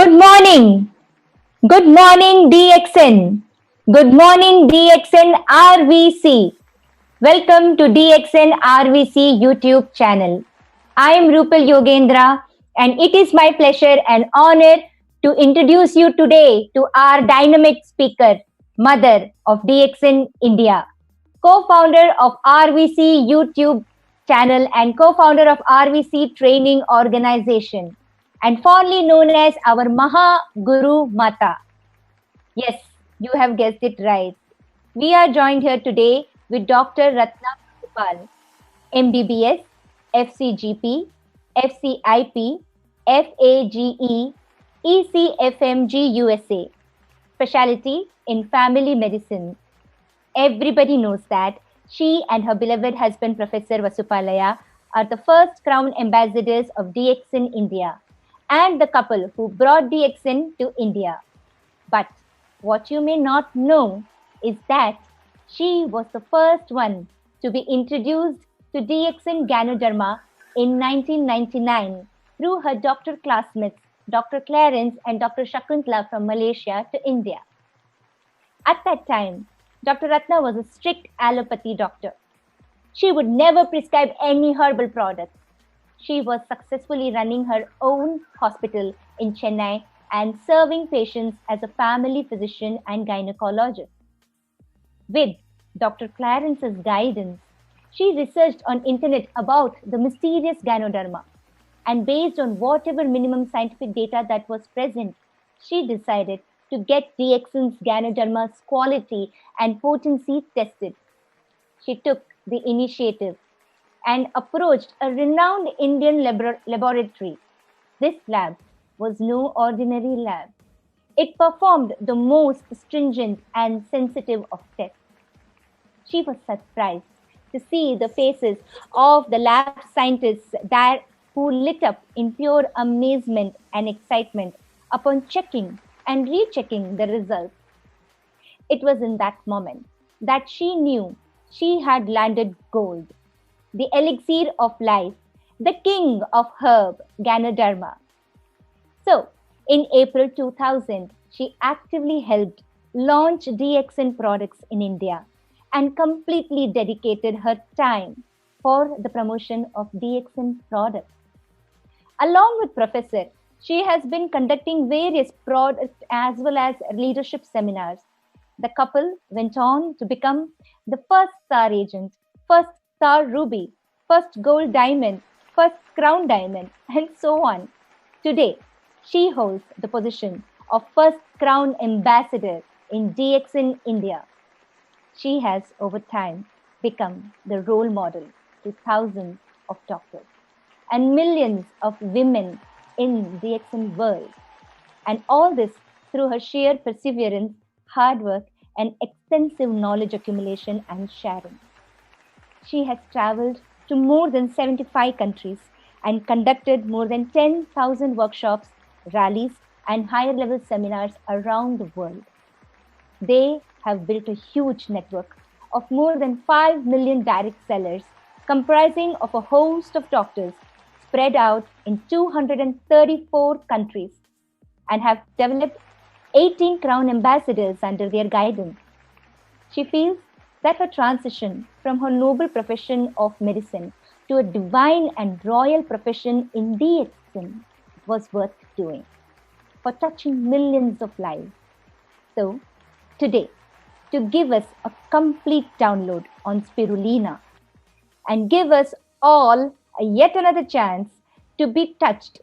Good morning. Good morning, DXN. Good morning, DXN RVC. Welcome to DXN RVC YouTube channel. I am Rupal Yogendra, and it is my pleasure and honor to introduce you today to our dynamic speaker, Mother of DXN India, co-founder of RVC YouTube channel and co-founder of RVC Training Organization, and fondly known as our Maha Guru Mata. Yes, you have guessed it right. We are joined here today with Dr. Ratna Gopal, MBBS, FCGP, FCIP, FAGE, ECFMG USA, specialty in family medicine. Everybody knows that she and her beloved husband, Professor Vasupalaya, are the first crown ambassadors of DXN India and the couple who brought DXN to India. But what you may not know is that she was the first one to be introduced to DXN Ganoderma in 1999 through her doctor classmates, Dr. Clarence and Dr. Shakuntala from Malaysia to India. At that time, Dr. Ratna was a strict allopathy doctor. She would never prescribe any herbal products. She was successfully running her own hospital in Chennai and serving patients as a family physician and gynecologist. With Dr. Clarence's guidance, she researched on internet about the mysterious gynoderma, and based on whatever minimum scientific data that was present, she decided to get DXN's gynoderma's quality and potency tested. She took the initiative and approached a renowned Indian laboratory. This lab was no ordinary lab. It performed the most stringent and sensitive of tests. She was surprised to see the faces of the lab scientists that who lit up in pure amazement and excitement upon checking and rechecking the results. It was in that moment that she knew she had landed gold, the elixir of life, the king of herb, Ganoderma. So, in April 2000, she actively helped launch DXN products in India and completely dedicated her time for the promotion of DXN products. Along with Professor, she has been conducting various product as well as leadership seminars. The couple went on to become the first star agent, first star ruby, first gold diamond, first crown diamond, and so on. Today, she holds the position of first crown ambassador in DXN India. She has over time become the role model to thousands of doctors and millions of women in the DXN world. And all this through her sheer perseverance, hard work, and extensive knowledge accumulation and sharing. She has traveled to more than 75 countries and conducted more than 10,000 workshops, rallies, and higher level seminars around the world. They have built a huge network of more than 5 million direct sellers, comprising of a host of doctors spread out in 234 countries, and have developed 18 crown ambassadors under their guidance. She feels that her transition from her noble profession of medicine to a divine and royal profession in DXN was worth doing for touching millions of lives. So, today, to give us a complete download on spirulina and give us all yet another chance to be touched,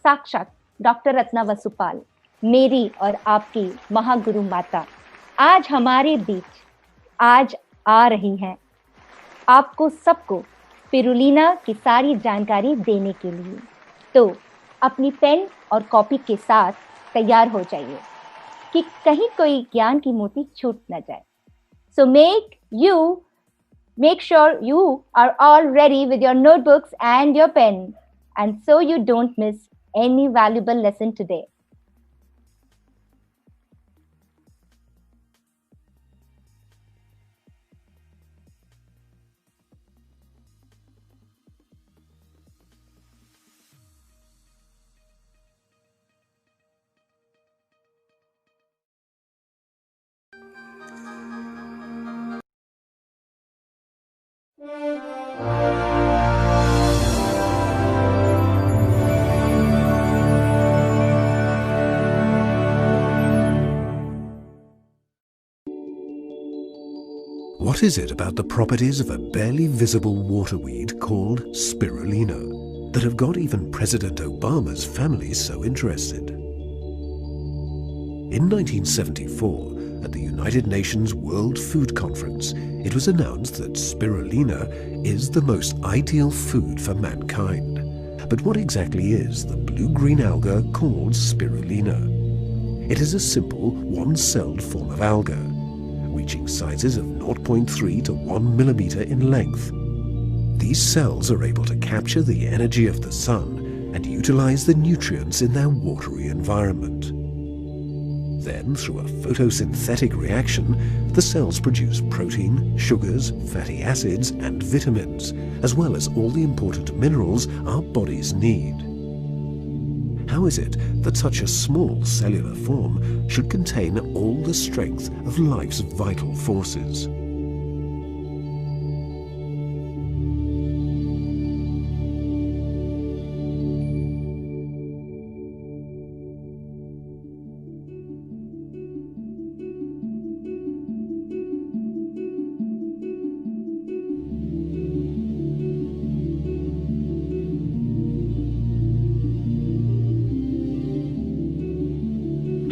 साक्षात doctor Ratna Vasupal, मेरी और आपकी महागुरु माता आज हमारे बीच आज आ रही हैं आपको सबको स्पिरुलिना की सारी जानकारी देने के लिए। तो अपनी पेन और कॉपी के साथ तैयार हो जाइए कि कहीं कोई ज्ञान की मोती छूट न जाए। So make sure you are all ready with your notebooks and your pen, and so you don't miss any valuable lesson today. What is it about the properties of a barely visible waterweed called spirulina that have got even President Obama's family so interested? In 1974, at the United Nations World Food Conference, it was announced that spirulina is the most ideal food for mankind. But what exactly is the blue-green alga called spirulina? It is a simple, one-celled form of alga, reaching sizes of 0.3 to 1 millimeter in length. These cells are able to capture the energy of the sun and utilize the nutrients in their watery environment. Then, through a photosynthetic reaction, the cells produce protein, sugars, fatty acids, and vitamins, as well as all the important minerals our bodies need. How is it that such a small cellular form should contain all the strength of life's vital forces?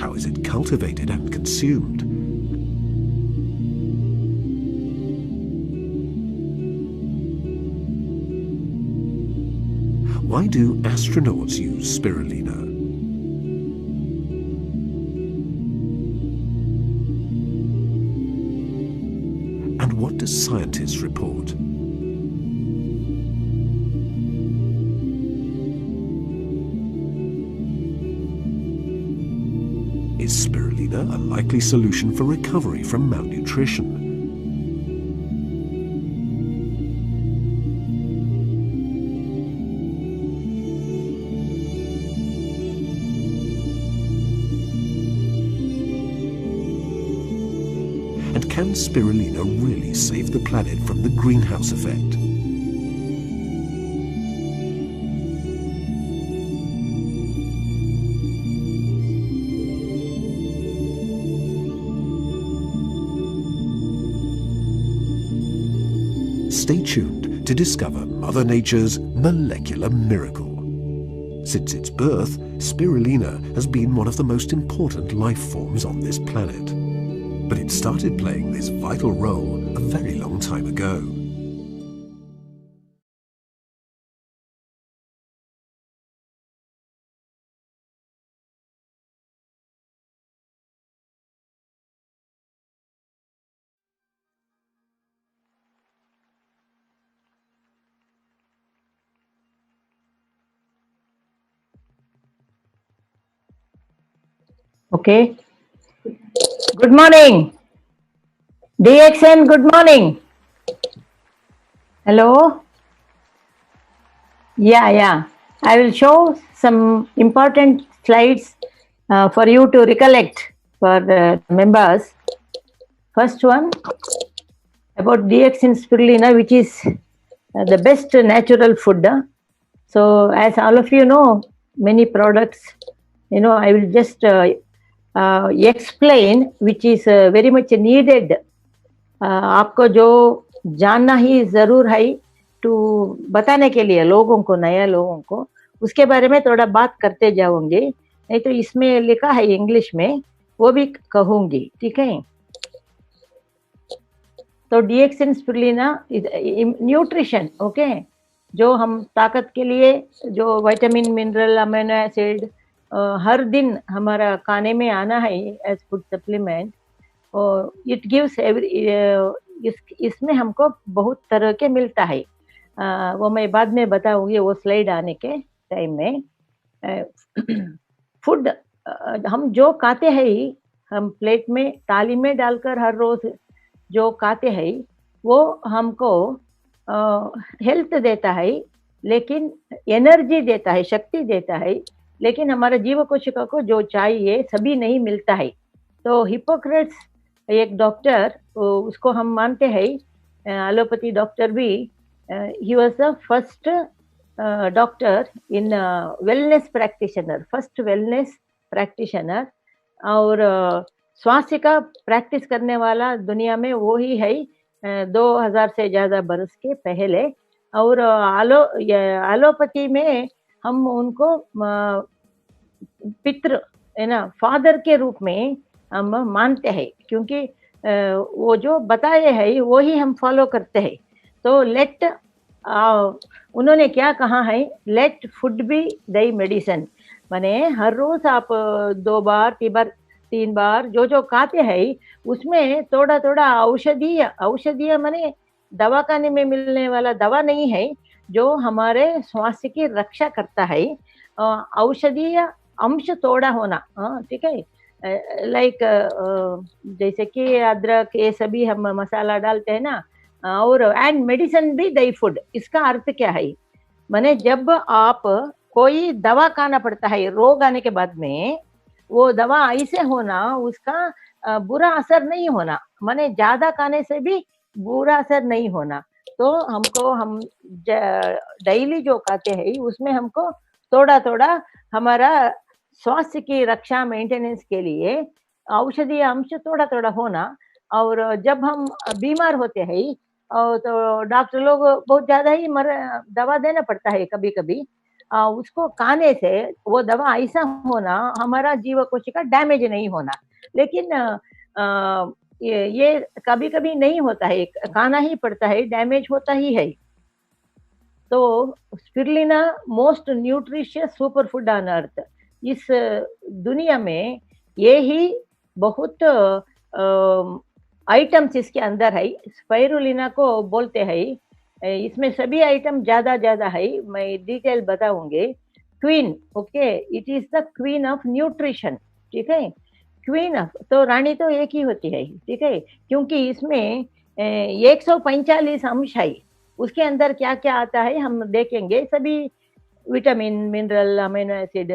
How is it cultivated and consumed? Why do astronauts use spirulina? And what do scientists report? Is spirulina a likely solution for recovery from malnutrition? And can spirulina really save the planet from the greenhouse effect? Stay tuned to discover Mother Nature's molecular miracle. Since its birth, spirulina has been one of the most important life forms on this planet. But it started playing this vital role a very long time ago. Okay. Good morning. DXN, good morning. Hello. Yeah. I will show some important slides for you to recollect for the members. First one about DXN spirulina, which is the best natural food. So as all of you know, many products, I will just explain which is very much needed. आपको जो जानना ही जरूर है to बताने के लिए लोगों को, नया लोगों को, उसके बारे में थोड़ा बात करते जाऊंगी. नहीं तो इसमें लिखा है इंग्लिश में, वो भी कहूंगी. ठीक है. तो DXN स्पिरुलिना न्यूट्रिशन, ओके, जो हम ताकत के लिए जो विटामिन, मिनरल, अमीनो एसिड हर दिन हमारा खाने में आना है एज फूड सप्लीमेंट, और इट गिव्स इसमें हमको बहुत तरह के मिलता है. वो मैं बाद में बताऊंगी, वो स्लाइड आने के टाइम में. फूड हम जो खाते हैं, हम प्लेट में थाली में डालकर हर रोज जो खाते हैं, वो हमको हेल्थ देता है, लेकिन एनर्जी देता है, शक्ति देता है, लेकिन हमारा जीव कोशिका को जो चाहिए सभी नहीं मिलता है. तो हिपोक्रेट्स एक डॉक्टर, उसको हम मानते हैं एलोपैथी डॉक्टर भी, he was the first doctor in wellness practitioner, first wellness practitioner, और स्वास्थ्य का प्रैक्टिस करने वाला दुनिया में वो ही है 2000 से ज्यादा बरस के पहले। और एलोपैथी में हम उनको पितृ है ना, फादर के रूप में हम मानते हैं, क्योंकि वो जो बताए हैं वो ही हम फॉलो करते हैं। तो उन्होंने क्या कहा है, let food be the medicine, माने हर रोज आप 2 बार 3 बार जो जो खाते हैं उसमें थोड़ा थोड़ा औषधीय माने दवाखाने में मिलने वाला दवा नहीं है, जो हमारे स्वास्थ्य की रक्षा करता है। औषधीय अंश थोड़ा होना, ठीक है। लाइक जैसे कि अदरक, ये सभी हम मसाला डालते हैं ना, और एंड मेडिसिन भी दही फूड। इसका अर्थ क्या है, माने जब आप कोई दवा खाना पड़ता है रोग आने के बाद में, वो दवा ऐसे होना उसका बुरा असर नहीं होना, माने ज्यादा खाने से भी बुरा असर नहीं होना। तो हम डेली जो खाते हैं उसमें हमको थोड़ा थोड़ा हमारा स्वास्थ्य की रक्षा मेंटेनेंस के लिए औषधीय अंश थोड़ा थोड़ा होना। और जब हम बीमार होते हैं और तो डॉक्टर लोग बहुत ज्यादा ही दवा देना पड़ता है कभी कभी। उसको खाने से वो दवा ऐसा होना, हमारा जीव कोशिका डैमेज नहीं होना। लेकिन ये कभी कभी नहीं होता है, खाना ही पड़ता है, डैमेज होता ही है। तो spirulina most nutritious super food on earth. इस दुनिया में ये ही बहुत आइटम्स इसके अंदर है। स्पाइरुलिना को बोलते हैं, इसमें सभी आइटम ज्यादा ज्यादा है, मैं डिटेल बताऊंगी। Queen, okay, it is the queen of nutrition, ठीक है। क्वीन ऑफ, तो रानी तो एक ही होती है, ठीक है, क्योंकि इसमें 145 अंश है। उसके अंदर क्या क्या आता है हम देखेंगे। सभी विटामिन, मिनरल, अमीनो एसिड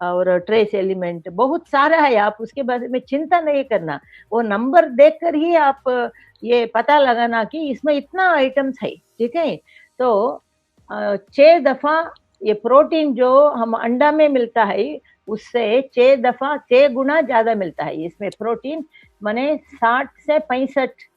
और ट्रेस एलिमेंट बहुत सारा है। आप उसके बारे में चिंता नहीं करना, वो नंबर देखकर ही आप ये पता लगाना कि इसमें इतना आइटम्स है, ठीक है। तो 6 दफा ये प्रोटीन जो हम अंडा में मिलता है उससे 6 गुना ज्यादा मिलता है इसमें प्रोटीन, माने 60 से 65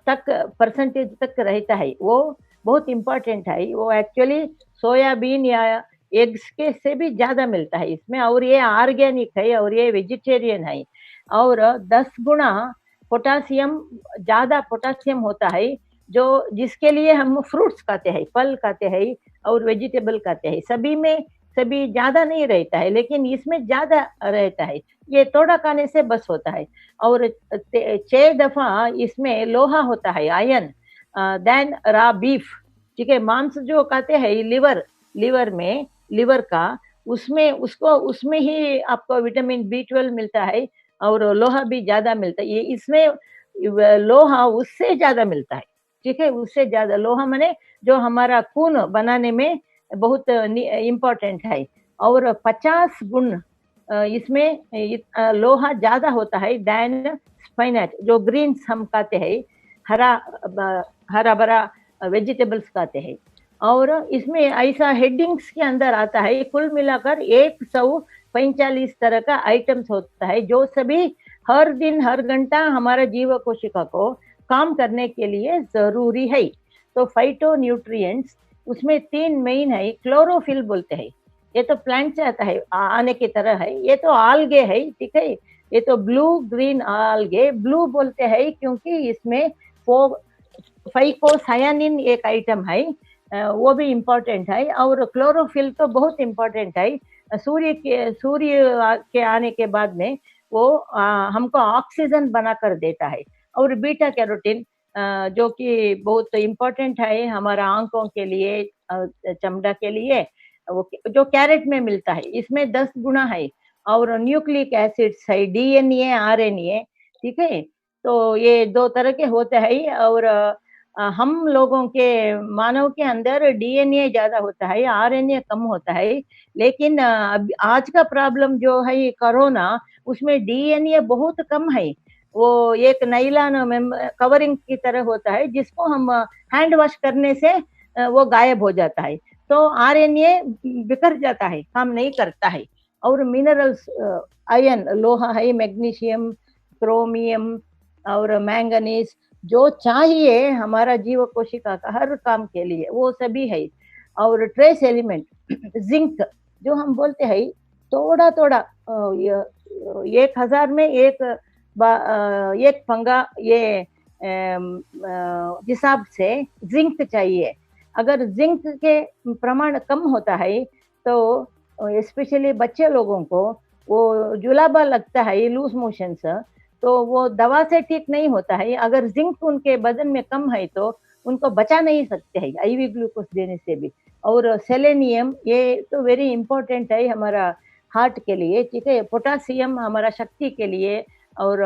तक परसेंटेज तक रहता है। वो बहुत इम्पोर्टेंट है। वो एक्चुअली सोयाबीन या एग्स के से भी ज्यादा मिलता है इसमें। और ये ऑर्गेनिक है और ये वेजिटेरियन है। और 10 गुना पोटासियम, ज्यादा पोटासियम होता है, जो जिसके लिए हम फ्रूट्स खाते हैं, फल खाते हैं और वेजिटेबल खाते हैं। सभी में सभी ज्यादा नहीं रहता है, लेकिन इसमें ज्यादा रहता है। ये थोड़ा खाने से बस होता है। और 6 दफा इसमें लोहा होता है, आयरन, देन रा बीफ, ठीक है। मांस जो खाते हैं लिवर में, लिवर का, उसमें ही आपको विटामिन B12 मिलता है और लोहा भी ज्यादा मिलता है। ये इसमें लोहा उससे ज्यादा मिलता है, ठीक है, उससे ज्यादा लोहा, माने जो हमारा खून बनाने में बहुत इम्पोर्टेंट है। और 50 गुण इसमें लोहा ज्यादा होता है देन स्पाइनच, जो ग्रीन्स हम खाते हैं, हरा भरा वेजिटेबल्स खाते हैं। और इसमें ऐसा हेडिंग्स के अंदर आता है, कुल मिलाकर 145 तरह का आइटम्स होता है, जो सभी हर दिन हर घंटा हमारा जीव कोशिका को काम करने के लिए जरूरी है। तो फाइटो न्यूट्रिएंट्स उसमें 3 मेन है। क्लोरोफिल बोलते हैं, ये तो प्लांट से आता है, आने की तरह है। ये तो आल्गे है, ठीक है, ये तो ब्लू ग्रीन आल्गे। ब्लू बोलते हैं क्योंकि इसमें फाइकोसायानिन एक आइटम है, वो भी इम्पोर्टेंट है। और क्लोरोफिल तो बहुत इम्पोर्टेंट है। सूर्य के आने के बाद में वो हमको ऑक्सीजन बनाकर देता है। और बीटा कैरोटीन जो कि बहुत इम्पोर्टेंट है हमारा आंखों के लिए, चमड़ा के लिए, वो जो कैरेट में मिलता है, इसमें 10 गुना है। और न्यूक्लिक एसिड्स है, DNA, RNA, ठीक है। तो ये 2 तरह के होते हैं। और हम लोगों के, मानव के अंदर DNA ज्यादा होता है, RNA कम होता है। लेकिन आज का प्रॉब्लम जो है कोरोना, उसमें DNA बहुत कम है। वो एक नाइलॉन कवरिंग की तरह होता है, जिसको हम हैंड वॉश करने से वो गायब हो जाता है। तो RNA बिखर जाता है, काम नहीं करता है। और मिनरल्स, आयरन, लोहा है, मैग्नीशियम, क्रोमियम और मैंगनीज, जो चाहिए हमारा जीव कोशिका का हर काम के लिए वो सभी है। और ट्रेस एलिमेंट जिंक जो हम बोलते हैं थोड़ा थोड़ा 1000 में एक पंगा ये हिसाब से जिंक चाहिए। अगर जिंक के प्रमाण कम होता है तो स्पेशली बच्चे लोगों को वो जुलाबा लगता है, लूज मोशंस, तो वो दवा से ठीक नहीं होता है। अगर जिंक उनके बदन में कम है तो उनको बचा नहीं सकते हैं आईवी ग्लूकोज देने से भी। और सेलेनियम ये तो वेरी इंपॉर्टेंट है हमारा हार्ट के लिए, ठीक है। पोटासियम हमारा शक्ति के लिए, और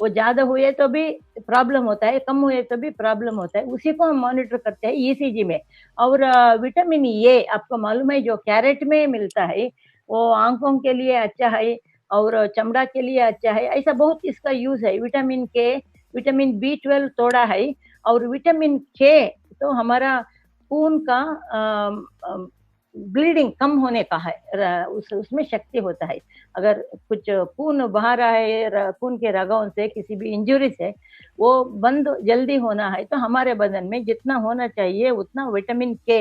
वो ज्यादा हुए तो भी प्रॉब्लम होता है, कम हुए तो भी प्रॉब्लम होता है, उसी को हम मॉनिटर करते हैं ईसीजी में। और विटामिन ए आपको मालूम है जो कैरेट में मिलता है, वो आंखों के लिए अच्छा है और चमड़ा के लिए अच्छा है, ऐसा बहुत इसका यूज है। विटामिन के, विटामिन B12 थोड़ा है, और विटामिन के तो हमारा खून का ब्लीडिंग कम होने का है, उसमें शक्ति होता है। अगर कुछ खून बहा रहा है खून के रगों से किसी भी इंजुरी से, वो बंद जल्दी होना है तो हमारे बदन में जितना होना चाहिए उतना विटामिन के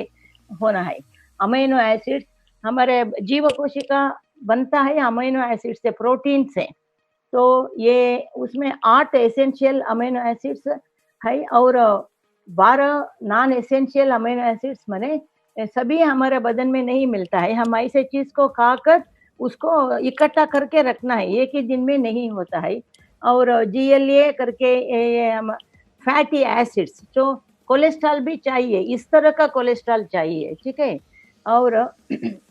होना है। अमीनो एसिड्स, हमारे जीव कोशिका बनता है अमीनो एसिड से, प्रोटीन से, तो ये उसमें 8 एसेंशियल अमीनो एसिड्स है और 12 नॉन एसेंशियल अमीनो एसिड्स माने सभी हमारे बदन में नहीं मिलता है। हम ऐसे चीज को खाकर उसको इकट्ठा करके रखना है, एक ही दिन में नहीं होता है। और GLA करके ये हम फैटी एसिड्स, जो कोलेस्ट्रॉल भी चाहिए, इस तरह का कोलेस्ट्रॉल चाहिए, ठीक है। और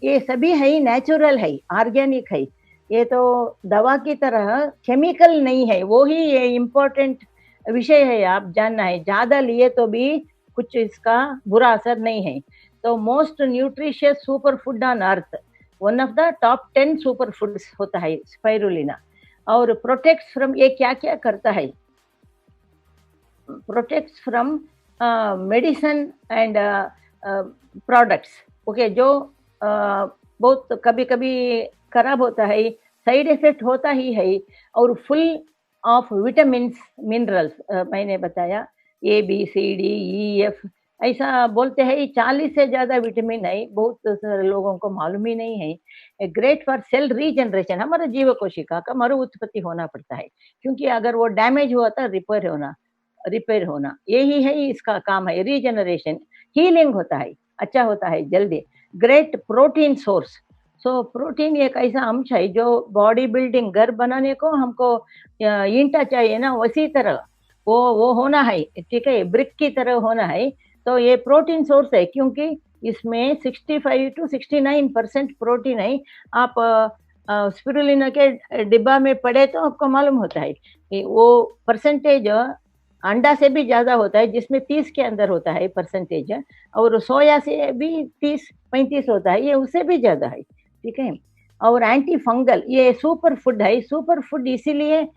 ये सभी है नेचुरल है, ऑर्गेनिक है, ये तो दवा की तरह केमिकल नहीं है। वो ही ये इम्पोर्टेंट विषय है, आप जानना है। ज्यादा लिए तो भी कुछ इसका बुरा असर नहीं है। तो most nutritious super food on earth, one of the top 10 super foods होता है स्पाइरुलिना। और प्रोटेक्ट्स फ्रॉम, ये क्या क्या करता है, protects from medicine and products, okay, जो बहुत कभी कभी खराब होता है, साइड इफेक्ट होता ही है, और फुल ऑफ विटामिन मिनरल्स, मैंने बताया ABCDEF ऐसा बोलते हैं। 40 से ज्यादा विटामिन है, बहुत सारे लोगों को मालूम ही नहीं है। ग्रेट फॉर सेल रीजनरेशन, हमारे जीव कोशिका का मरु उत्पत्ति होना पड़ता है, क्योंकि अगर वो डैमेज हुआ था रिपेयर होना यही है इसका काम है। रीजनरेशन, हीलिंग होता है, अच्छा होता है जल्दी। Great protein source, so protein एक ऐसा अंश है जो बॉडी बिल्डिंग, घर बनाने को हमको ईंटा चाहिए ना, उसी तरह वो होना है, ठीक है, ब्रिक की तरह होना है। तो ये प्रोटीन सोर्स है, क्योंकि इसमें 65 to 69% प्रोटीन है। आप स्पिरुलिना के डिब्बा में पड़े तो आपको मालूम होता है कि वो परसेंटेज अंडा से भी ज्यादा होता है, जिसमें 30 के अंदर होता है परसेंटेज, और सोया से भी 30-35 होता है, ये उससे भी ज्यादा है, ठीक है। और एंटी फंगल, ये सुपर फूड है। सुपर फूड इसीलिए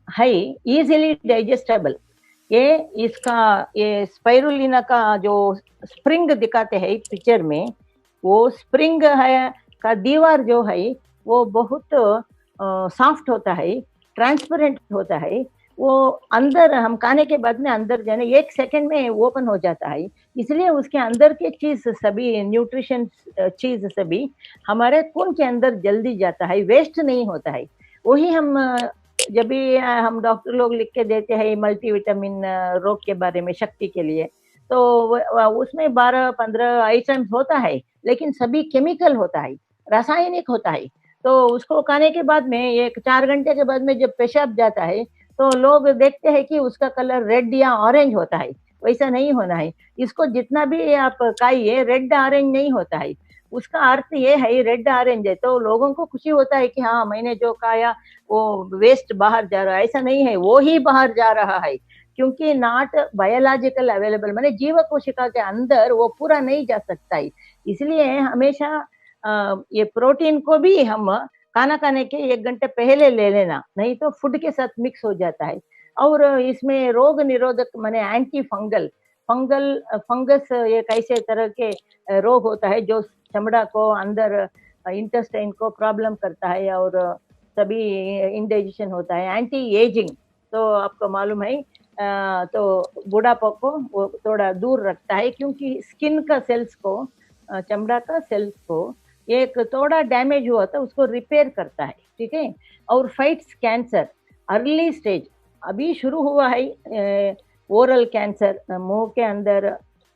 है इजीली डाइजेस्टेबल। ये इसका, ये स्पाइरुलिना का जो स्प्रिंग दिखाते हैं पिक्चर में, वो स्प्रिंग है का दीवार जो है वो बहुत सॉफ्ट होता है, ट्रांसपेरेंट होता है। वो अंदर हम खाने के बाद में अंदर जाने 1 सेकंड में ओपन हो जाता है, इसलिए उसके अंदर के चीज सभी न्यूट्रिशन चीज सभी हमारे खून के अंदर जल्दी जाता है, वेस्ट नहीं होता है। वही हम जब भी हम डॉक्टर लोग लिख के देते हैं मल्टीविटामिन रोग के बारे में, शक्ति के लिए, तो उसमें 12-15 आइटम्स होता है, लेकिन सभी केमिकल होता है, रासायनिक होता है। तो उसको खाने के बाद में 4 घंटे के बाद में जब पेशाब जाता है तो लोग देखते हैं कि उसका कलर रेड या ऑरेंज होता है, वैसा नहीं होना है। इसको जितना भी आप खाइए, रेड ऑरेंज नहीं होता है। उसका अर्थ ये है रेड ऑरेंज है, तो लोगों को खुशी होता है कि हाँ मैंने जो खाया वो वेस्ट बाहर जा रहा है, ऐसा नहीं है, वो ही बाहर जा रहा है, क्योंकि नॉट बायोलॉजिकल अवेलेबल, माने जीव कोशिका के अंदर वो पूरा नहीं जा सकता है। इसलिए हमेशा ये प्रोटीन को भी हम खाना खाने के 1 घंटे पहले ले लेना, नहीं तो फूड के साथ मिक्स हो जाता है। और इसमें रोग निरोधक माने एंटी फंगल, फंगस एक ऐसे तरह के रोग होता है जो चमड़ा को, अंदर इंटेस्टाइन को प्रॉब्लम करता है, और सभी इंडाइजेशन होता है। एंटी एजिंग, तो आपको मालूम है तो बुढ़ापा को वो थोड़ा दूर रखता है, क्योंकि स्किन का सेल्स को, चमड़ा का सेल्स को एक थोड़ा डैमेज हुआ था उसको रिपेयर करता है, ठीक है। और फाइट्स कैंसर अर्ली स्टेज, अभी शुरू हुआ है ओरल कैंसर मुंह के अंदर,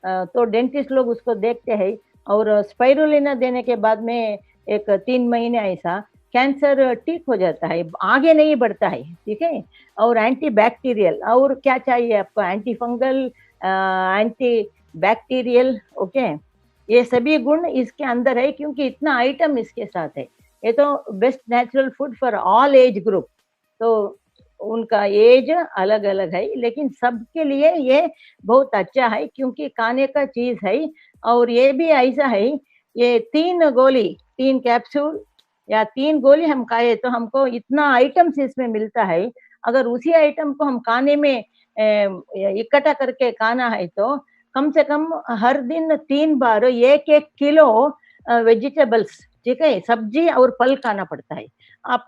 तो डेंटिस्ट लोग उसको देखते हैं और स्पाइरुलिना देने के बाद में एक 3 महीने ऐसा कैंसर ठीक हो जाता है, आगे नहीं बढ़ता है, ठीक है। और एंटी बैक्टीरियल, और क्या चाहिए आपको, anti fungal, anti bacterial, okay, ये सभी गुण इसके अंदर है, क्योंकि इतना आइटम इसके साथ है। ये तो best natural food for all age group, तो उनका एज अलग अलग है, लेकिन सबके लिए ये बहुत अच्छा है, क्योंकि खाने का चीज है। और ये भी ऐसा है, ये 3 गोली, 3 कैप्सूल या 3 गोली हम खाए तो हमको इतना आइटम्स इसमें मिलता है। अगर उसी आइटम को हम खाने में इकट्ठा करके खाना है तो कम से कम हर दिन 3 बार 1-1 किलो वेजिटेबल्स, ठीक है, सब्जी और फल खाना पड़ता है। आप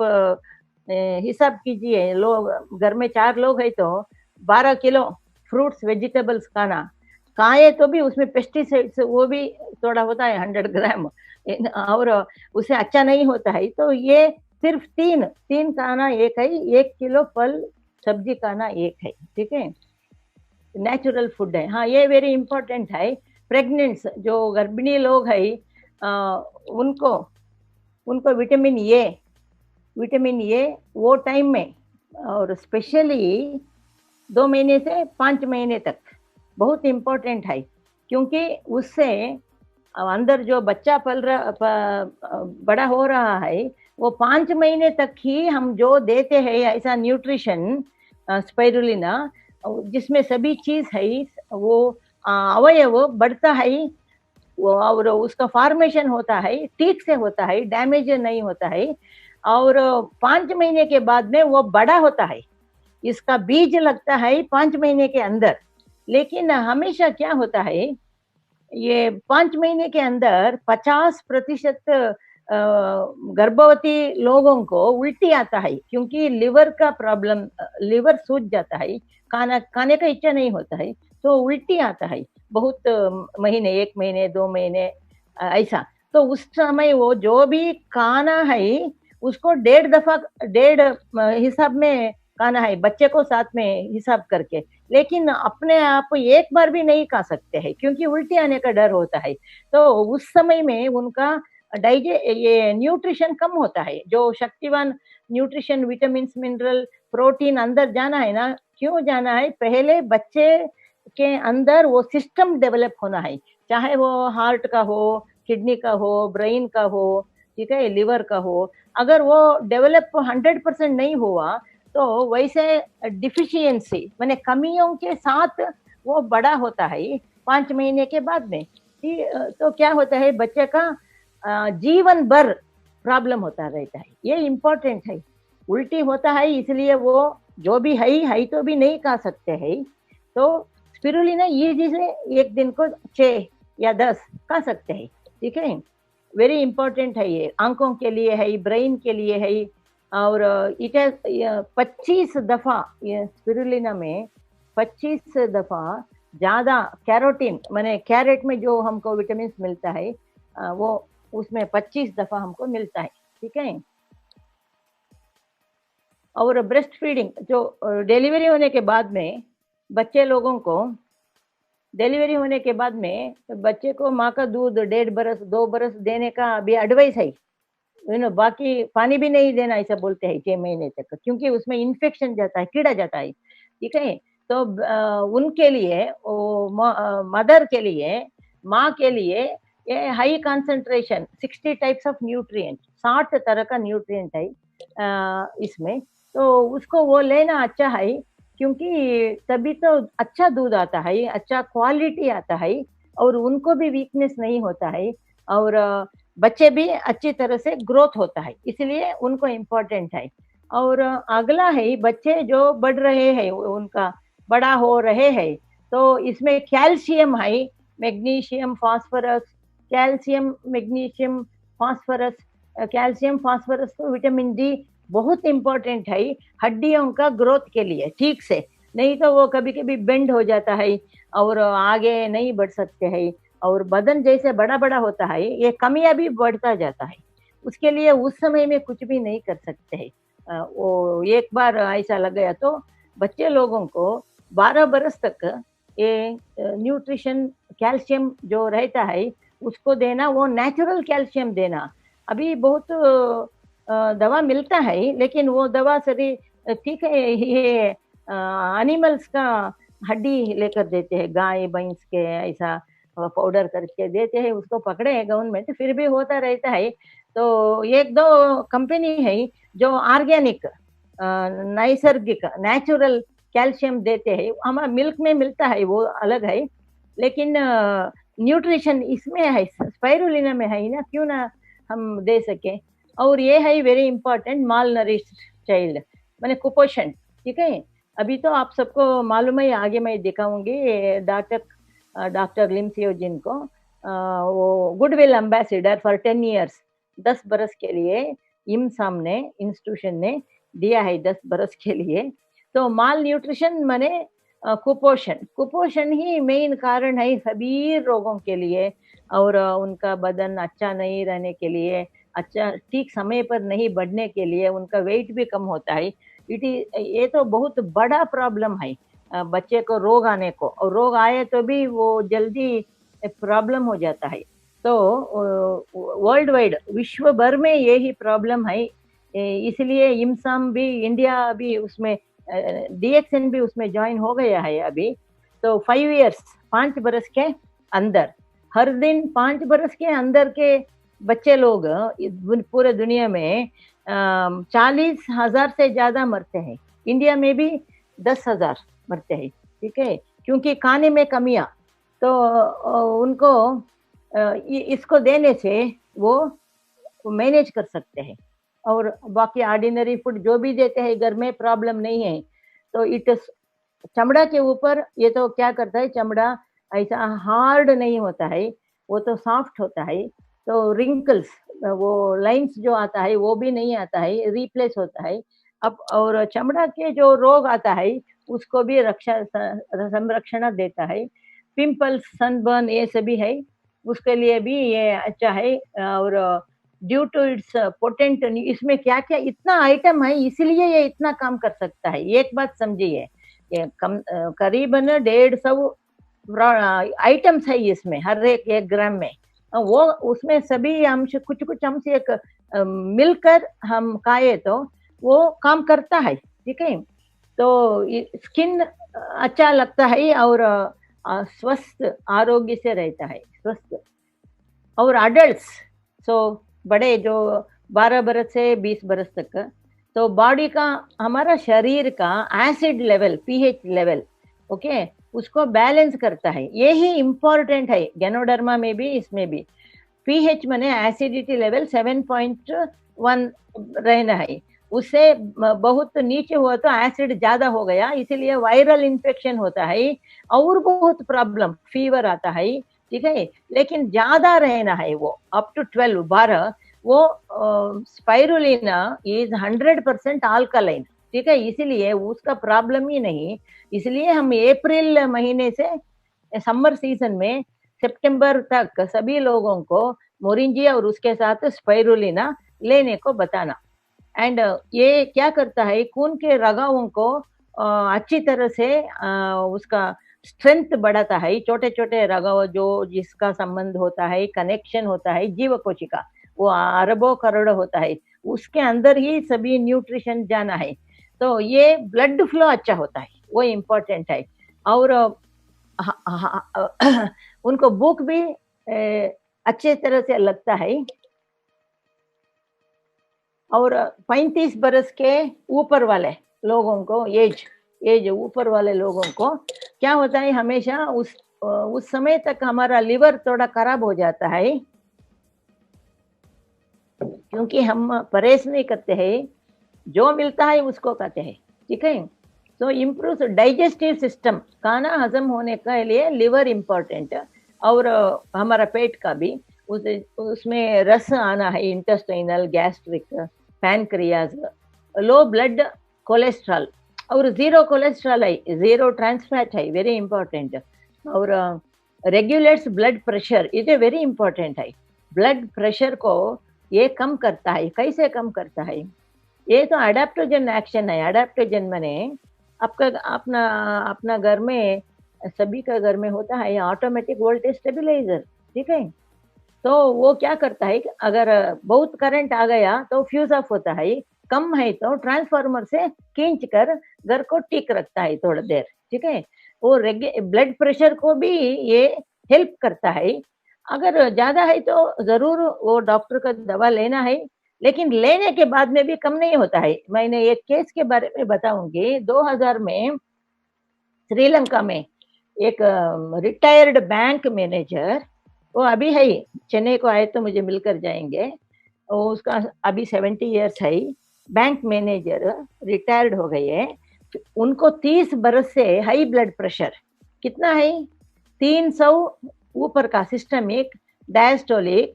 हिसाब कीजिए, लोग घर में 4 लोग है तो 12 किलो फ्रूट्स वेजिटेबल्स खाना, खाए तो भी उसमें पेस्टिसाइड्स वो भी थोड़ा होता है 100 ग्राम, और उसे अच्छा नहीं होता है। तो ये सिर्फ 3 खाना एक है, 1 किलो फल सब्जी खाना एक है, ठीक है, नेचुरल फूड है। हाँ, ये वेरी इंपॉर्टेंट है। प्रेग्नेंट्स जो गर्भिणी लोग है, उनको उनको विटामिन ए वो टाइम में, और स्पेशली 2 महीने से 5 महीने तक बहुत इम्पोर्टेंट है, क्योंकि उससे अंदर जो बच्चा बड़ा हो रहा है वो 5 महीने तक ही हम जो देते हैं ऐसा न्यूट्रिशन स्पाइरुलिना, जिसमें सभी चीज है, वो अवयव बढ़ता है और उसका फॉर्मेशन होता है, ठीक से होता है, डैमेज नहीं होता है। और 5 महीने के बाद में वो बड़ा होता है, इसका बीज लगता है 5 महीने के अंदर। लेकिन हमेशा क्या होता है, ये 5 महीने के अंदर 50% गर्भवती लोगों को उल्टी आता है, क्योंकि लिवर का प्रॉब्लम, लिवर सूज जाता है, खाने का इच्छा नहीं होता है, तो उल्टी आता है बहुत महीने, 1 महीने 2 महीने ऐसा। तो उस समय वो जो भी खाना है उसको 1.5 हिसाब में खाना है, बच्चे को साथ में हिसाब करके, लेकिन अपने आप एक बार भी नहीं खा सकते हैं, क्योंकि उल्टी आने का डर होता है। तो उस समय में उनका ये न्यूट्रिशन कम होता है, जो शक्तिवान न्यूट्रिशन, विटामिन मिनरल प्रोटीन अंदर जाना है ना, क्यों जाना है, पहले बच्चे के अंदर वो सिस्टम डेवलप होना है, चाहे वो हार्ट का हो, किडनी का हो, ब्रेन का हो, ठीक है, लिवर का हो। अगर वो डेवलप 100% नहीं हुआ तो वैसे डिफिशियंसी माने कमियों के साथ वो बड़ा होता है 5 महीने के बाद में। तो क्या होता है, बच्चे का जीवन भर प्रॉब्लम होता रहता है, ये इम्पोर्टेंट है। उल्टी होता है इसलिए वो जो भी है तो भी नहीं खा सकते हैं, तो स्पिरुलिना ये चीजें एक दिन को 6 या 10 खा सकते हैं, ठीक है। वेरी इंपॉर्टेंट है, ये आंखों के लिए है, ब्रेन के लिए है। और इट 25 दफा, ये स्पिरुलिना में 25 दफा ज्यादा कैरोटीन, माने कैरेट में जो हमको विटामिन मिलता है वो उसमें 25 दफा हमको मिलता है, ठीक है। और ब्रेस्ट फीडिंग, जो डिलीवरी होने के बाद में बच्चे लोगों को, डिलीवरी होने के बाद में बच्चे को माँ का दूध 1.5 बरस 2 बरस देने का भी एडवाइस है, बाकी पानी भी नहीं देना ऐसा बोलते हैं 6 महीने तक, क्योंकि उसमें इन्फेक्शन जाता है, कीड़ा जाता है, ठीक है। तो उनके लिए, मदर के लिए, माँ के लिए ये high concentration 60 types of nutrient, 60 तरह का न्यूट्रिएंट है इसमें, तो उसको वो लेना अच्छा है, क्योंकि तभी तो अच्छा दूध आता है, अच्छा क्वालिटी आता है, और उनको भी वीकनेस नहीं होता है, और बच्चे भी अच्छी तरह से ग्रोथ होता है, इसलिए उनको इम्पोर्टेंट है। और अगला है, बच्चे जो बढ़ रहे हैं, उनका बड़ा हो रहे हैं, तो इसमें कैल्शियम है, magnesium, phosphorus, calcium, magnesium, phosphorus, calcium, phosphorus, तो विटामिन डी बहुत इम्पोर्टेंट है हड्डियों का ग्रोथ के लिए, ठीक से। नहीं तो वो कभी कभी बेंड हो जाता है और आगे नहीं बढ़ सकते हैं, और बदन जैसे बड़ा बड़ा होता है ये कमियां भी बढ़ता जाता है। उसके लिए उस समय में कुछ भी नहीं कर सकते हैं। वो एक बार ऐसा लग गया तो बच्चे लोगों को 12 बरस तक ये न्यूट्रिशन कैल्शियम जो रहता है उसको देना, वो नेचुरल कैल्शियम देना। अभी बहुत दवा मिलता है लेकिन वो दवा सरी ठीक है, ये एनिमल्स का हड्डी लेकर देते हैं, गाय भैंस के ऐसा पाउडर करके देते हैं, उसको पकड़े है गवर्नमेंट, फिर भी होता रहता है। तो एक दो कंपनी है जो ऑर्गेनिक नैसर्गिक नेचुरल कैल्शियम देते हैं, हमारा मिल्क में मिलता है वो अलग है, लेकिन न्यूट्रिशन इसमें है, स्पाइरुलिना में है ना, क्यों ना हम दे सके। और ये है वेरी इंपॉर्टेंट, माल नरिश्ड चाइल्ड मैंने कुपोषण, ठीक है। अभी तो आप सबको मालूम है, आगे मैं दिखाऊंगी डॉक्टर लिम सियो जिन को, वो गुडविल एम्बेसडर फॉर 10 इयर्स, 10 बरस के लिए इम सामने इंस्टीट्यूशन ने दिया है, 10 बरस के लिए। तो माल न्यूट्रिशन माने कुपोषण, कुपोषण ही मेन कारण है सभी रोगों के लिए, और उनका बदन अच्छा नहीं रहने के लिए, अच्छा ठीक समय पर नहीं बढ़ने के लिए, उनका वेट भी कम होता है। ये तो बहुत बड़ा प्रॉब्लम है बच्चे को रोग आने को, और रोग आए तो भी वो जल्दी प्रॉब्लम हो जाता है। तो वर्ल्ड वाइड विश्व भर में यही प्रॉब्लम है, इसलिए इमसाम भी, इंडिया भी उसमें, डीएक्सएन भी उसमें ज्वाइन हो गया है अभी। तो 5 इयर्स, 5 बरस के अंदर, हर दिन 5 बरस के अंदर के बच्चे लोग पूरे दुनिया में 40,000 से ज्यादा मरते हैं, इंडिया में भी 10,000 मरते हैं, ठीक है, क्योंकि खाने में कमियां। तो उनको इसको देने से वो मैनेज कर सकते हैं, और बाकी ऑर्डिनरी फूड जो भी देते हैं घर में प्रॉब्लम नहीं है। तो चमड़ा के ऊपर ये तो क्या करता है, चमड़ा ऐसा हार्ड नहीं होता है, वो तो सॉफ्ट होता है, तो रिंकल्स, वो लाइंस जो आता है वो भी नहीं आता है, रिप्लेस होता है अब। और चमड़ा के जो रोग आता है उसको भी संरक्षण देता है। पिंपल्स, सनबर्न ये सभी है, उसके लिए भी ये अच्छा है। और ड्यू टू इट्स पोटेंट, इसमें क्या क्या इतना आइटम है, इसलिए ये इतना काम कर सकता है। एक बात समझिए, ये करीबन 150 आइटम्स है इसमें, हर एक ग्राम में, वो उसमें सभी अंश कुछ कुछ अंश एक मिलकर हम खाए तो वो काम करता है, ठीक है। तो स्किन अच्छा लगता है, और स्वस्थ आरोग्य से रहता है, स्वस्थ। और अडल्ट्स, सो बड़े जो 12 बरस से 20 बरस तक, तो बॉडी का, हमारा शरीर का acid level, pH level, okay, उसको बैलेंस करता है, यही इंपॉर्टेंट है गैनोडर्मा में भी, इसमें भी। पीएच माने एसिडिटी लेवल 7.1 रहना है, उससे बहुत नीचे हुआ तो एसिड ज्यादा हो गया, इसीलिए वायरल इन्फेक्शन होता है और बहुत प्रॉब्लम, फीवर आता है, ठीक है। लेकिन ज्यादा रहना है वो अप टू 12, वो स्पाइरुलिना इज 100% अल्कलाइन, ठीक है, इसीलिए उसका प्रॉब्लम ही नहीं। इसलिए हम अप्रैल महीने से समर सीजन में सितंबर तक सभी लोगों को मोरिंजी और उसके साथ स्पाइरुलिना लेने को बताना। एंड ये क्या करता है, खून के रगाओं को अच्छी तरह से उसका स्ट्रेंथ बढ़ाता है। छोटे छोटे रगाव जो जिसका संबंध होता है, कनेक्शन होता है जीव कोशिका, वो अरबों करोड़ होता है, उसके अंदर ही सभी न्यूट्रिशन जाना है। तो ये ब्लड फ्लो अच्छा होता है, वो इम्पोर्टेंट है। और उनको भूख भी अच्छे तरह से लगता है। और 35 बरस के ऊपर वाले लोगों को, एज ऊपर वाले लोगों को क्या होता है, हमेशा उस समय तक हमारा लिवर थोड़ा खराब हो जाता है, क्योंकि हम परहेज नहीं करते हैं, जो मिलता है उसको खाते हैं, ठीक है। तो इम्प्रूव डाइजेस्टिव सिस्टम, खाना हजम होने के लिए लिवर इम्पोर्टेंट, और हमारा पेट का भी, उसमें रस आना है, intestinal, gastric, pancreas, low blood cholesterol, और जीरो कोलेस्ट्रॉल है, जीरो ट्रांस फैट है, वेरी इंपॉर्टेंट। और रेगुलेट्स ब्लड प्रेशर, ये वेरी इंपॉर्टेंट है। ब्लड प्रेशर को ये कम करता है। कैसे कम करता है? ये तो अडेप्टोजन एक्शन है। अडेप्टोजन माने आपका अपना अपना घर में, सभी का घर में होता है ऑटोमेटिक वोल्टेज स्टेबलाइजर, ठीक है। तो वो क्या करता है कि अगर बहुत करंट आ गया तो फ्यूज ऑफ होता है, कम है तो ट्रांसफार्मर से खींच कर घर को ठीक रखता है थोड़ा देर, ठीक है। वो ब्लड प्रेशर को भी ये हेल्प करता है। अगर ज्यादा है तो जरूर वो डॉक्टर का दवा लेना है, लेकिन लेने के बाद में भी कम नहीं होता है। मैंने एक केस के बारे में बताऊंगी। 2000 में श्रीलंका में एक रिटायर्ड बैंक मैनेजर, वो अभी है, चेन्नई को आए तो मुझे मिलकर जाएंगे। वो उसका अभी 70 इयर्स है, बैंक मैनेजर, रिटायर्ड हो गए हैं। उनको 30 बरस से हाई ब्लड प्रेशर, कितना है? 300 ऊपर का, सिस्टमिक डायस्टोलिक,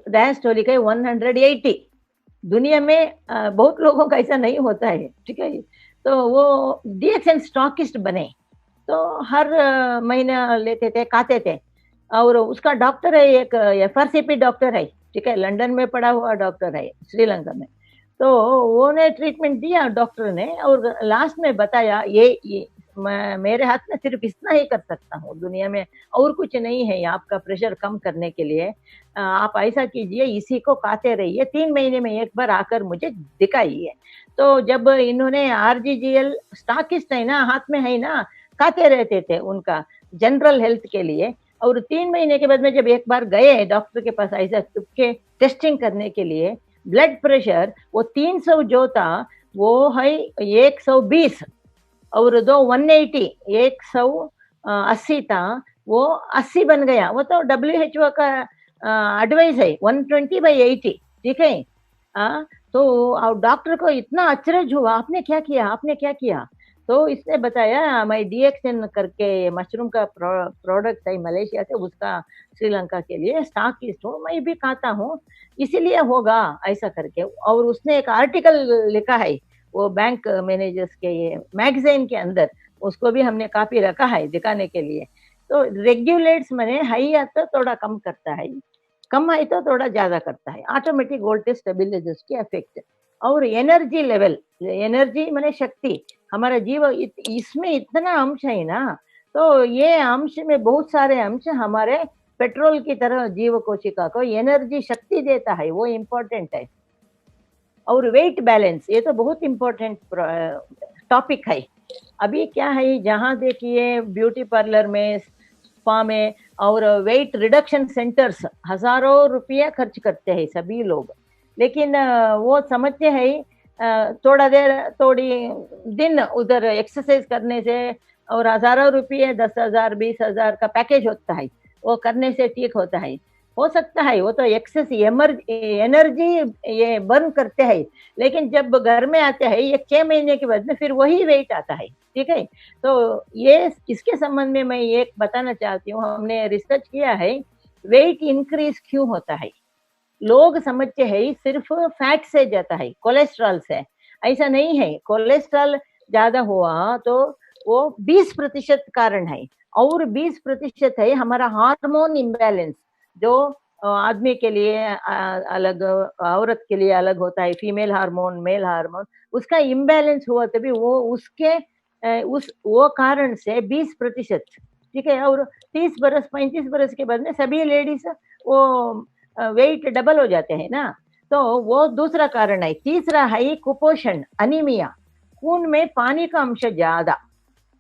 डायस्टोलिक है 180। दुनिया में बहुत लोगों का ऐसा नहीं होता है, ठीक है। तो वो डीएक्सएन स्टॉकिस्ट बने, तो हर महीना लेते थे, खाते थे। और उसका डॉक्टर है, एक एफआरसीपी डॉक्टर है, ठीक है, लंदन में पढ़ा हुआ डॉक्टर है श्रीलंका में। तो वो ने ट्रीटमेंट दिया डॉक्टर ने, और लास्ट में बताया ये मेरे हाथ में सिर्फ इतना ही कर सकता हूँ, दुनिया में और कुछ नहीं है आपका प्रेशर कम करने के लिए। आप ऐसा कीजिए, इसी को खाते रहिए, 3 महीने में एक बार आकर मुझे दिखाइए। तो जब इन्होंने आरजीजीएल स्टॉकिस्ट है ना, हाथ में है ना, खाते रहते थे उनका जनरल हेल्थ के लिए। और 3 महीने के बाद में जब एक बार गए डॉक्टर के पास ऐसा के टेस्टिंग करने के लिए, ब्लड प्रेशर वो 300 जो था वो है 120, और 180, 180 था, वो 80 बन गया। वो तो WHO का एडवाइस है 120/80, ठीक है। तो डॉक्टर को इतना अचरज हुआ, आपने क्या किया, आपने क्या किया? तो इसने बताया, मैं डीएक्सएन करके मशरूम का प्रोडक्ट है मलेशिया से, उसका श्रीलंका के लिए स्टॉकिस्ट हूँ, मैं भी खाता हूँ, इसीलिए होगा ऐसा करके। और उसने एक आर्टिकल लिखा है वो बैंक मैनेजर्स के ये मैगजीन के अंदर, उसको भी हमने काफी रखा है दिखाने के लिए। तो रेगुलेट्स माने हाई है तो थोड़ा कम करता है, कम है तो थोड़ा ज्यादा करता है, ऑटोमेटिक वोल्टेज स्टेबलाइजर्स की इफेक्ट। और एनर्जी लेवल, एनर्जी माने शक्ति, हमारा जीव इसमें इतना अंश है ना, तो ये अंश में बहुत सारे अंश हमारे पेट्रोल की तरह जीव कोशिका को एनर्जी शक्ति देता है, वो इम्पोर्टेंट है। और वेट बैलेंस, ये तो बहुत इम्पोर्टेंट टॉपिक है। अभी क्या है, जहाँ देखिए ब्यूटी पार्लर में, स्पा में और वेट रिडक्शन सेंटर्स हजारों रुपया खर्च करते हैं सभी लोग, लेकिन वो समझते हैं थोड़ा देर थोड़ी दिन उधर एक्सरसाइज करने से और हजारों रुपये, 10,000 20,000 का पैकेज होता है, वो करने से ठीक होता है। हो सकता है वो तो एक्सेस एनर्जी ये बर्न करते हैं, लेकिन जब घर में आते हैं एक 6 महीने के बाद में फिर वही वेट आता है, ठीक है। तो ये इसके संबंध में मैं एक बताना चाहती हूँ, हमने रिसर्च किया है, वेट इंक्रीज क्यों होता है। लोग समझते हैं सिर्फ फैट से जाता है, कोलेस्ट्रॉल से, ऐसा नहीं है। कोलेस्ट्रॉल ज्यादा हुआ तो वो 20% कारण है, और 20% है हमारा हार्मोन इम्बैलेंस, जो आदमी के लिए अलग, औरत के लिए अलग होता है, फीमेल हार्मोन मेल हार्मोन, उसका इम्बैलेंस हुआ तभी वो उसके वो कारण से 20%, ठीक है। और 30 बरस 35 बरस के बाद में सभी लेडीज वो वेट डबल हो जाते हैं ना, तो वो दूसरा कारण है। तीसरा है कुपोषण, अनीमिया, खून में पानी का अंश ज्यादा,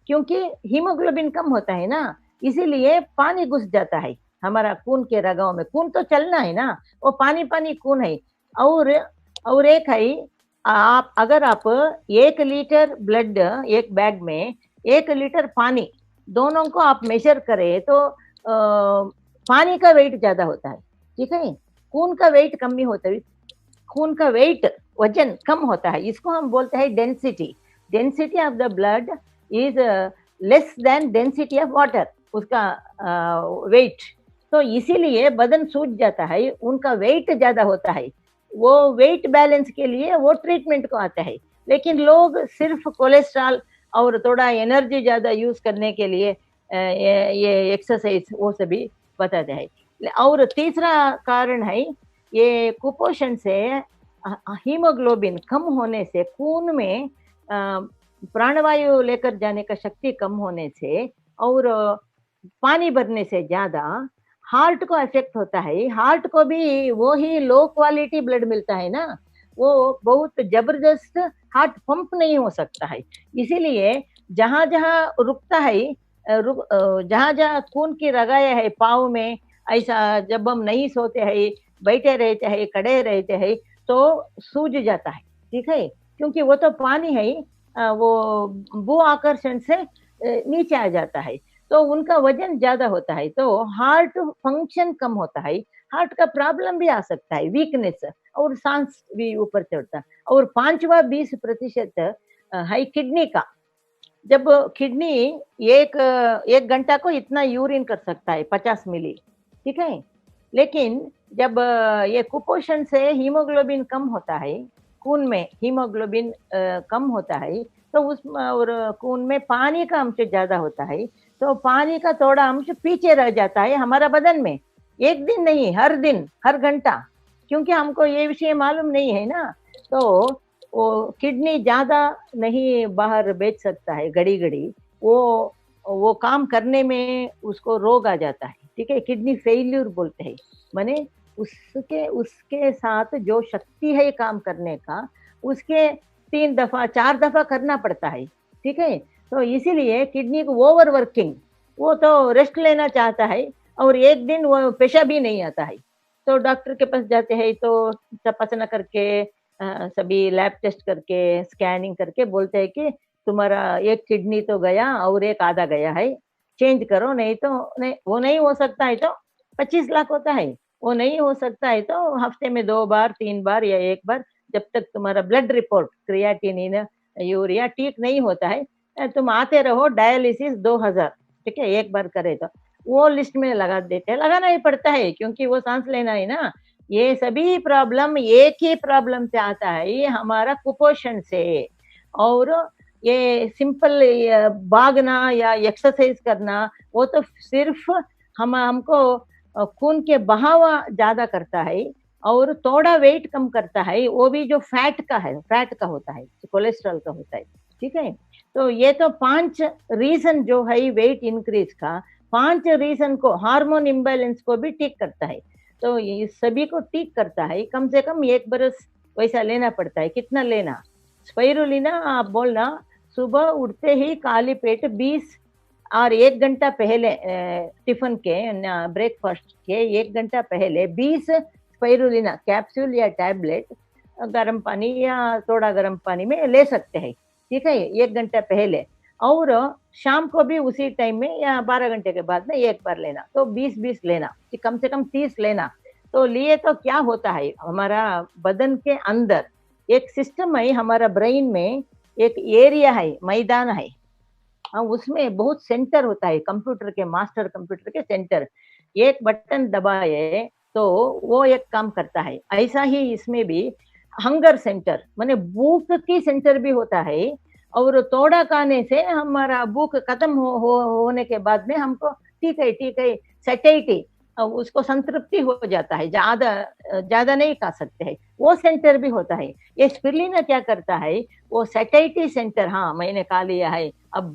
क्योंकि हीमोग्लोबिन कम होता है ना, इसीलिए पानी घुस जाता है हमारा खून के रगों में। खून तो चलना है ना, वो पानी पानी खून है। और एक है, आप अगर आप 1 लीटर ब्लड एक बैग में 1 लीटर पानी, दोनों को आप मेजर करें तो पानी का वेट ज्यादा होता है, ठीक है, खून का वेट कम ही होता है। खून का वेट, वजन कम होता है, इसको हम बोलते हैं density. Density of the blood is less than density of water, उसका वेट। तो इसीलिए बदन सूज जाता है, उनका वेट ज्यादा होता है। वो वेट बैलेंस के लिए वो ट्रीटमेंट को आता है। लेकिन लोग सिर्फ कोलेस्ट्रॉल और थोड़ा एनर्जी ज्यादा यूज करने के लिए ये एक्सरसाइज वो सभी बताते हैं। और तीसरा कारण है ये कुपोषण से हीमोग्लोबिन कम होने से, खून में प्राणवायु लेकर जाने का शक्ति कम होने से और पानी भरने से ज्यादा हार्ट को इफेक्ट होता है। हार्ट को भी वो ही लो क्वालिटी ब्लड मिलता है ना, वो बहुत जबरदस्त हार्ट पंप नहीं हो सकता है। इसीलिए जहां जहां रुकता है, जहां जहां खून की रगाएं है पाँव में, ऐसा जब हम नहीं सोते हैं, बैठे रहते हैं, खड़े रहते हैं, तो सूज जाता है, ठीक है, क्योंकि वो तो पानी है, वो भू आकर्षण से नीचे आ जाता है, तो उनका वजन ज्यादा होता है, तो हार्ट फंक्शन कम होता है, हार्ट का प्रॉब्लम भी आ सकता है, वीकनेस, और सांस भी ऊपर चढ़ता है। और 5-20% है किडनी का। जब किडनी एक घंटा को इतना यूरिन कर सकता है, 50 मिली, ठीक है, लेकिन जब ये कुपोषण से हीमोग्लोबिन कम होता है, खून में हीमोग्लोबिन कम होता है, तो उस और खून में पानी का अंश ज्यादा होता है, तो पानी का थोड़ा अंश पीछे रह जाता है हमारा बदन में। एक दिन नहीं, हर दिन, हर घंटा, क्योंकि हमको ये विषय मालूम नहीं है ना, तो वो किडनी ज्यादा नहीं बाहर बेच सकता है घड़ी घड़ी, वो काम करने में उसको रोग आ जाता है, ठीक है, किडनी फेल्यूर बोलते हैं। माने उसके साथ जो शक्ति है काम करने का, उसके 3-4 दफा करना पड़ता है, ठीक है। तो इसीलिए किडनी को ओवर वर्किंग, वो तो रेस्ट लेना चाहता है, और एक दिन वो पेशाब भी नहीं आता है, तो डॉक्टर के पास जाते हैं, तो तपासना करके सभी लैब टेस्ट करके स्कैनिंग करके बोलते हैं कि तुम्हारा एक किडनी तो गया और एक आधा गया है, चेंज करो, नहीं तो नहीं, वो नहीं हो सकता है तो 25 लाख होता है, वो नहीं हो सकता है तो हफ्ते में 2 बार 3 बार या 1 बार, जब तक तुम्हारा ब्लड रिपोर्ट क्रिएटिनिन यूरिया ठीक नहीं होता है, तुम आते रहो, डायलिसिस 2000, ठीक है, एक बार करे तो वो लिस्ट में लगा देते हैं, लगाना ही पड़ता है क्योंकि वो सांस लेना है ना। ये सभी प्रॉब्लम एक ही प्रॉब्लम से आता है, ये हमारा कुपोषण से। और ये सिंपल भागना या एक्सरसाइज करना, वो तो सिर्फ हमको खून के बहाव ज्यादा करता है और थोड़ा वेट कम करता है, वो भी जो फैट का है, फैट का होता है, कोलेस्ट्रॉल का होता है, ठीक है। तो ये तो 5 रीजन जो है वेट इंक्रीज का, 5 रीजन को, हार्मोन इम्बैलेंस को भी ठीक करता है, तो ये सभी को ठीक करता है। कम से कम 1 बरस वैसा लेना पड़ता है। कितना लेना? स्पाइरुलिना आप बोलना, सुबह उठते ही खाली पेट 20 और 1 घंटा पहले टिफिन के ब्रेकफास्ट के 1 घंटा पहले 20 स्पाइरुलिना कैप्सूल या टैबलेट गर्म पानी या थोड़ा गर्म पानी में ले सकते हैं, ठीक है, 1 घंटा पहले। और शाम को भी उसी टाइम में या 12 घंटे के बाद में 1 बार लेना, तो 20-20 लेना, कम से कम 30 लेना। तो लिए तो क्या होता है, हमारा बदन के अंदर एक सिस्टम है, हमारा ब्रेन में एक एरिया है, मैदान है, उसमें बहुत सेंटर होता है, कंप्यूटर के, मास्टर कंप्यूटर के सेंटर, एक बटन दबाए तो वो एक काम करता है। ऐसा ही इसमें भी हंगर सेंटर माने भूख की सेंटर भी होता है, और थोड़ा खाने से हमारा भूख खत्म होने के बाद में हमको ठीक है सैटिस्फाइड, उसको संतृप्ति हो जाता है, ज्यादा नहीं खा सकते हैं, वो सेंटर भी होता है। ये स्पिरुलिना क्या करता है, वो सैटिस्फाइड सेंटर, हाँ मैंने खा लिया है, अब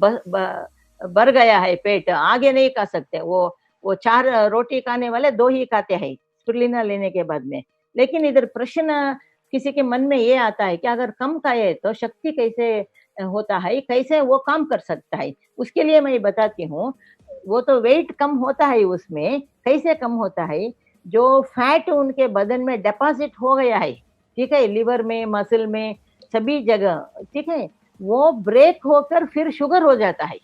भर गया है पेट, आगे नहीं खा सकते, वो 4 रोटी खाने वाले 2 ही खाते हैं स्पिरुलिना लेने के बाद में। लेकिन इधर प्रश्न किसी के मन में ये आता है कि अगर कम खाए तो शक्ति कैसे होता है, कैसे वो काम कर सकता है। उसके लिए मैं बताती हूँ, वो तो वेट कम होता है, उसमें कैसे कम होता है, जो फैट उनके बदन में डिपॉजिट हो गया है, ठीक है, लिवर में, मसल में, सभी जगह, ठीक है, वो ब्रेक होकर फिर शुगर हो जाता है।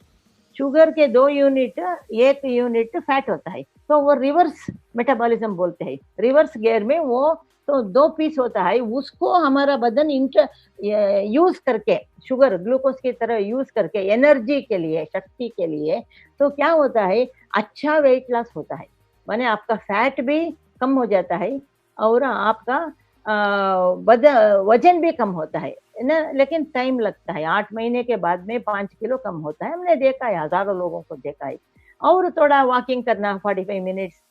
शुगर के 2 यूनिट, 1 यूनिट फैट होता है, तो वो रिवर्स मेटाबॉलिज्म बोलते हैं, रिवर्स गियर में वो तो 2 पीस होता है, उसको हमारा बदन यूज करके, शुगर ग्लूकोज की तरह यूज करके एनर्जी के लिए, शक्ति के लिए, तो क्या होता है, अच्छा वेट लॉस होता है, माने आपका फैट भी कम हो जाता है और आपका वजन भी कम होता है, ना, लेकिन टाइम लगता है, 8 महीने के बाद में 5 किलो कम होता है, हमने देखा है, हजारों लोगों को देखा है। और थोड़ा वॉकिंग करना 45 मिनट्स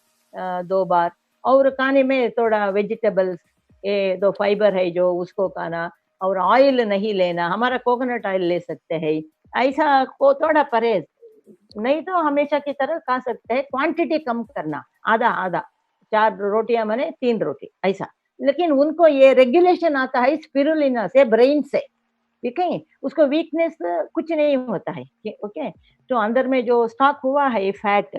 2 बार, और खाने में थोड़ा वेजिटेबल्स, ये दो फाइबर है जो उसको खाना, और ऑयल नहीं लेना, हमारा कोकोनट ऑयल ले सकते हैं, ऐसा को थोड़ा परहेज, नहीं तो हमेशा की तरह खा सकते हैं, क्वांटिटी कम करना, आधा आधा, 4 रोटियां माने 3 रोटी ऐसा। लेकिन उनको ये रेगुलेशन आता है स्पिरुलिना से, ब्रेन से, ठीक है, उसको वीकनेस कुछ नहीं होता है, ओके। तो अंदर में जो स्टॉक हुआ है फैट,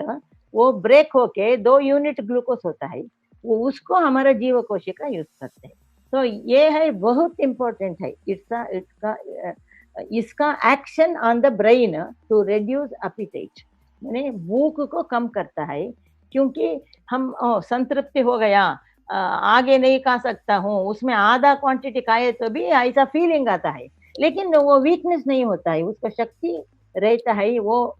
वो ब्रेक होके 2 यूनिट ग्लूकोज होता है, वो उसको हमारा जीव कोशिका यूज करते हैं। तो ये है बहुत इम्पोर्टेंट है, इसका action on the brain to reduce appetite, यानी भूख को कम करता है। क्योंकि हम संतृप्ति हो गया, आगे नहीं खा सकता हूँ, उसमें आधा क्वांटिटी खाए तो भी ऐसा फीलिंग आता है, लेकिन वो वीकनेस नहीं होता है, उसका शक्ति रहता है, वो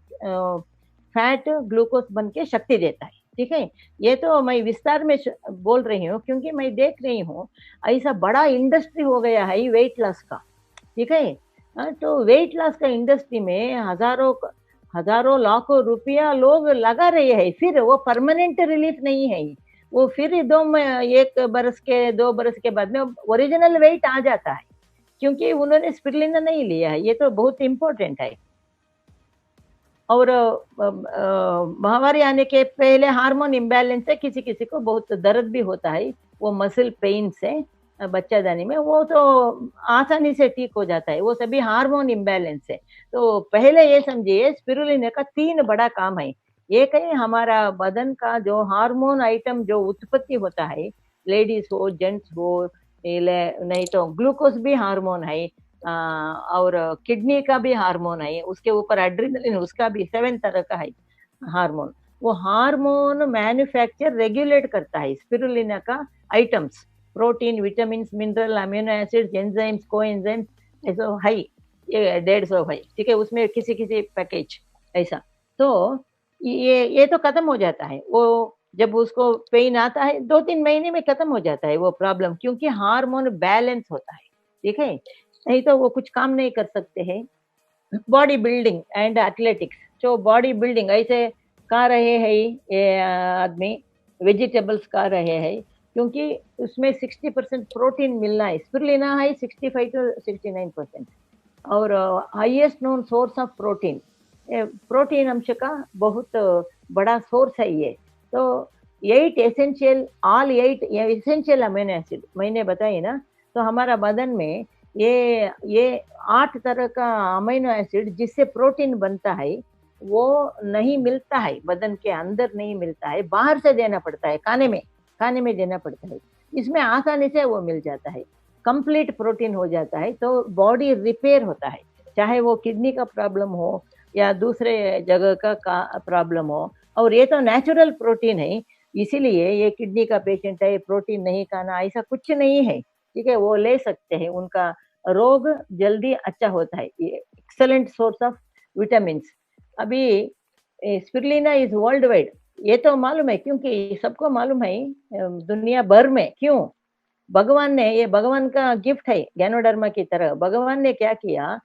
फैट ग्लूकोज बन के शक्ति देता है, ठीक है। ये तो मैं विस्तार में बोल रही हूँ, क्योंकि मैं देख रही हूँ ऐसा बड़ा इंडस्ट्री हो गया है वेट लॉस का, ठीक है। तो वेट लॉस का इंडस्ट्री में हजारों लाखों रुपया लोग लगा रहे हैं, फिर वो परमानेंट रिलीफ नहीं है, वो फिर 1 बरस के 2 बरस के बाद में ओरिजिनल वेट आ जाता है, क्योंकि उन्होंने स्पिरुलिना नहीं लिया है। ये तो बहुत इम्पोर्टेंट है। और महामारी आने के पहले हार्मोन इम्बैलेंस से किसी किसी को बहुत दर्द भी होता है, वो मसल पेन से बच्चादानी में, वो तो आसानी से ठीक हो जाता है, वो सभी हार्मोन इम्बैलेंस है। तो पहले ये समझिए स्पिरुलिना का 3 बड़ा काम है। एक है हमारा बदन का जो हार्मोन आइटम जो उत्पत्ति होता है, लेडीज हो जेंट्स हो, नहीं तो ग्लूकोज भी हार्मोन है, और किडनी का भी हार्मोन है, उसके ऊपर एड्रेनलिन, उसका भी 7 तरह का है हार्मोन। वो हार्मोन मैन्युफैक्चर रेगुलेट करता है स्पिरुलिना का items, protein, vitamin, mineral, amino acids, enzymes, coenzymes, ऐसा है, ये 150 है, ठीक है, उसमें किसी किसी पैकेज ऐसा। तो ये तो खत्म हो जाता है, वो जब उसको पेन आता है 2-3 महीने में खत्म हो जाता है वो प्रॉब्लम, क्योंकि हार्मोन बैलेंस होता है, ठीक है। नहीं तो वो कुछ काम नहीं कर सकते हैं। बॉडी बिल्डिंग एंड एथलेटिक्स, जो बॉडी बिल्डिंग ऐसे खा रहे हैं ये आदमी, वेजिटेबल्स खा रहे हैं, क्योंकि उसमें 60% प्रोटीन मिलना है, स्पिरुलिना है 65 to 69%, और highest known source of protein, protein अंश का बहुत बड़ा सोर्स है ये। तो 8 essential, all 8 essential amino acid मैंने बताई ना, तो हमारा बदन में ये 8 तरह का अमीनो एसिड जिससे प्रोटीन बनता है, वो नहीं मिलता है, बदन के अंदर नहीं मिलता है, बाहर से देना पड़ता है, खाने में देना पड़ता है। इसमें आसानी से वो मिल जाता है, कंप्लीट प्रोटीन हो जाता है, तो बॉडी रिपेयर होता है, चाहे वो किडनी का प्रॉब्लम हो या दूसरे जगह का प्रॉब्लम हो। और ये तो नेचुरल प्रोटीन है, इसीलिए ये किडनी का पेशेंट है, प्रोटीन नहीं खाना ऐसा कुछ नहीं है, ठीक है, वो ले सकते हैं, उनका रोग जल्दी अच्छा होता है। ये एक्सेलेंट सोर्स ऑफ विटामिन। अभी स्पिरुलिना इज वर्ल्ड वाइड, ये तो मालूम है, क्योंकि सबको मालूम है दुनिया भर में। क्यों? भगवान ने, ये भगवान का गिफ्ट है, गैनोडर्मा की तरह। भगवान ने क्या किया,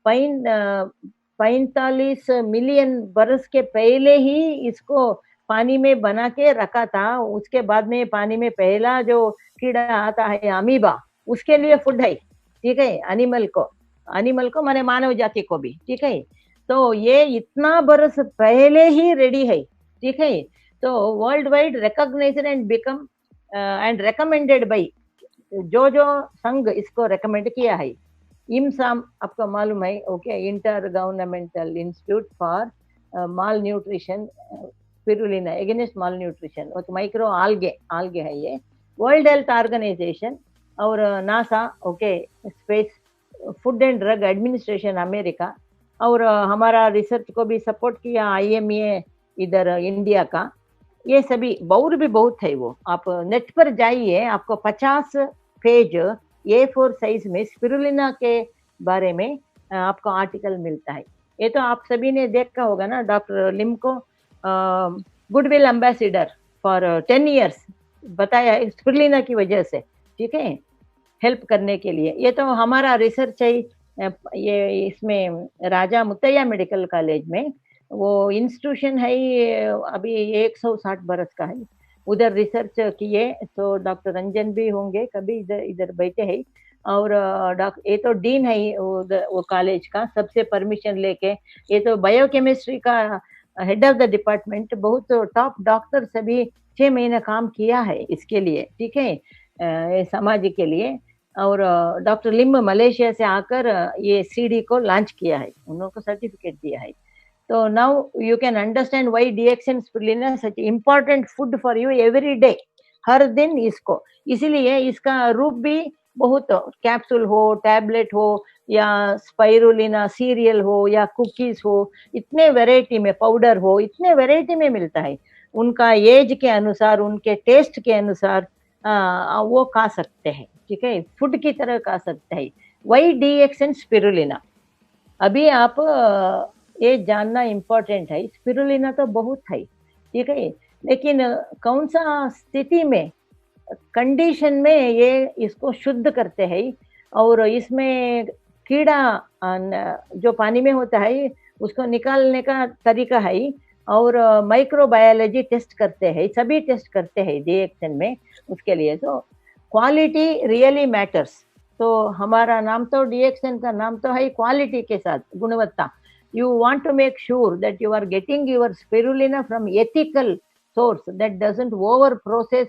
45 मिलियन बरस के पहले ही इसको पानी में बना के रखा था। उसके बाद में पानी में पहला जो कीड़ा आता है अमीबा, उसके लिए फूड है, ठीक है, एनिमल को माने मानव जाति को भी, ठीक है। तो ये इतना बरस पहले ही रेडी है, ठीक है। तो world wide recognised and become and recommended by, जो संघ इसको रिकमेंड किया है, इमसाम आपको मालूम है, okay, inter governmental institute for mall nutrition, spirulina against mall nutrition, एक माइक्रो आल्गे है ये, वर्ल्ड हेल्थ ऑर्गेनाइजेशन और NASA, okay, space, food and drug administration America, और हमारा रिसर्च को भी सपोर्ट किया IMA इधर इंडिया का। ये सभी और भी बहुत है, वो आप नेट पर जाइए, आपको 50 पेज A4 साइज में स्पिरुलिना के बारे में आपको आर्टिकल मिलता है। ये तो आप सभी ने देखा होगा ना, डॉक्टर लिम को गुडविल एम्बेसडर फॉर 10 years बताया है स्पिरुलिना की वजह से, ठीक है। हेल्प करने के लिए। ये तो हमारा रिसर्च है। ये इसमें राजा मुत्तैया मेडिकल कॉलेज में वो इंस्टीट्यूशन है, ये अभी 160 बरस का है। उधर रिसर्च किए तो डॉक्टर रंजन भी होंगे, कभी इधर इधर बैठे हैं। और ये तो डीन है वो कॉलेज का, सबसे परमिशन लेके। ये तो बायोकेमिस्ट्री का हेड ऑफ द डिपार्टमेंट, बहुत टॉप डॉक्टर सभी 6 महीने काम किया है इसके लिए, ठीक है, ये समाज के लिए। और डॉक्टर लिम मलेशिया से आकर ये सीडी को लॉन्च किया है, उनको सर्टिफिकेट दिया है। तो now you can understand why DXN spirulina such important food for you every day, हर दिन इसको। इसीलिए इसका रूप भी बहुत, कैप्सूल हो, टैबलेट हो, या स्पाइरुलिना सीरियल हो, या कुकीज हो, इतने वैरायटी में, पाउडर हो, इतने वैरायटी में मिलता है। उनका एज के अनुसार, उनके टेस्ट के अनुसार वो खा सकते हैं, ठीक है, फूड की तरह खा सकते हैं। वाई डीएक्सन स्पिरुलिना, अभी आप ये जानना इम्पोर्टेंट है। स्पिरुलिना तो बहुत है, ठीक है, लेकिन कौन सा स्थिति में, कंडीशन में ये इसको शुद्ध करते हैं। और इसमें कीड़ा जो पानी में होता है उसको निकालने का तरीका है। और माइक्रोबायोलॉजी टेस्ट करते हैं, सभी टेस्ट करते हैं डीएक्सन में उसके लिए। तो क्वालिटी रियली मैटर्स। तो हमारा नाम तो डीएक्सन का नाम तो है क्वालिटी के साथ, गुणवत्ता। You want to make sure that you are getting your spirulina from ethical source that doesn't over process,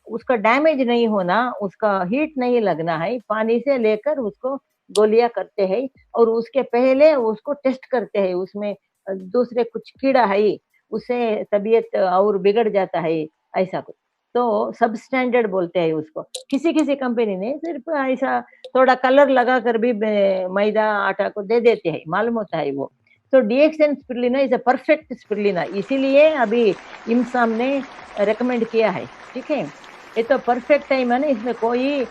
उसका डैमेज नहीं होना, उसका हीट नहीं लगना है। पानी से लेकर उसको गोलियां करते हैं और उसके पहले उसको टेस्ट करते हैं, उसमें दूसरे कुछ कीड़ा है, उससे तबीयत और बिगड़ जाता है, ऐसा कुछ। तो सब स्टैंडर्ड बोलते हैं उसको। किसी किसी कंपनी ने सिर्फ ऐसा थोड़ा कलर लगा कर भी मैदा आटा को दे देते हैं, मालूम होता है वो। तो DXN spirulina is a perfect spirulina, इसीलिए अभी इम्साम ने रेकमेंड किया है, ठीक है। ये तो परफेक्ट है, माने इसमें कोई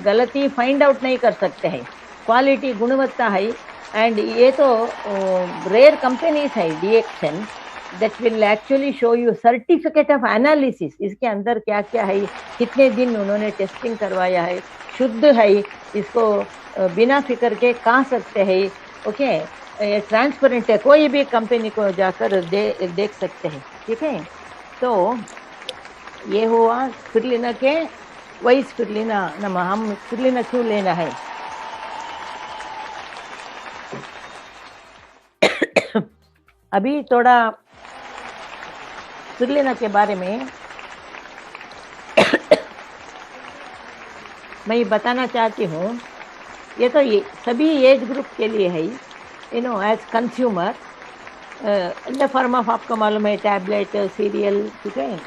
गलती फाइंड आउट नहीं कर सकते हैं, क्वालिटी गुणवत्ता है। एंड ये तो रेयर कंपनीज है DXN that will actually show you certificate of analysis, इसके अंदर क्या क्या है, कितने दिन उन्होंने टेस्टिंग करवाया है, शुद्ध है, इसको बिना फिक्र के खा सकते हैं, ओके, ट्रांसपेरेंट है, कोई भी कंपनी को जाकर देख सकते हैं, ठीक है। तो ये हुआ स्पिरुलिना के वही स्पिरुलिना नम, हम स्पिरुलिना क्यों लेना है। अभी थोड़ा स्पिरुलिना के बारे में मैं बताना चाहती हूँ। ये तो ये सभी एज ग्रुप के लिए है, you know, as consumer in the form of, आपको मालूम है, टैबलेट, सीरियल, ठीक है,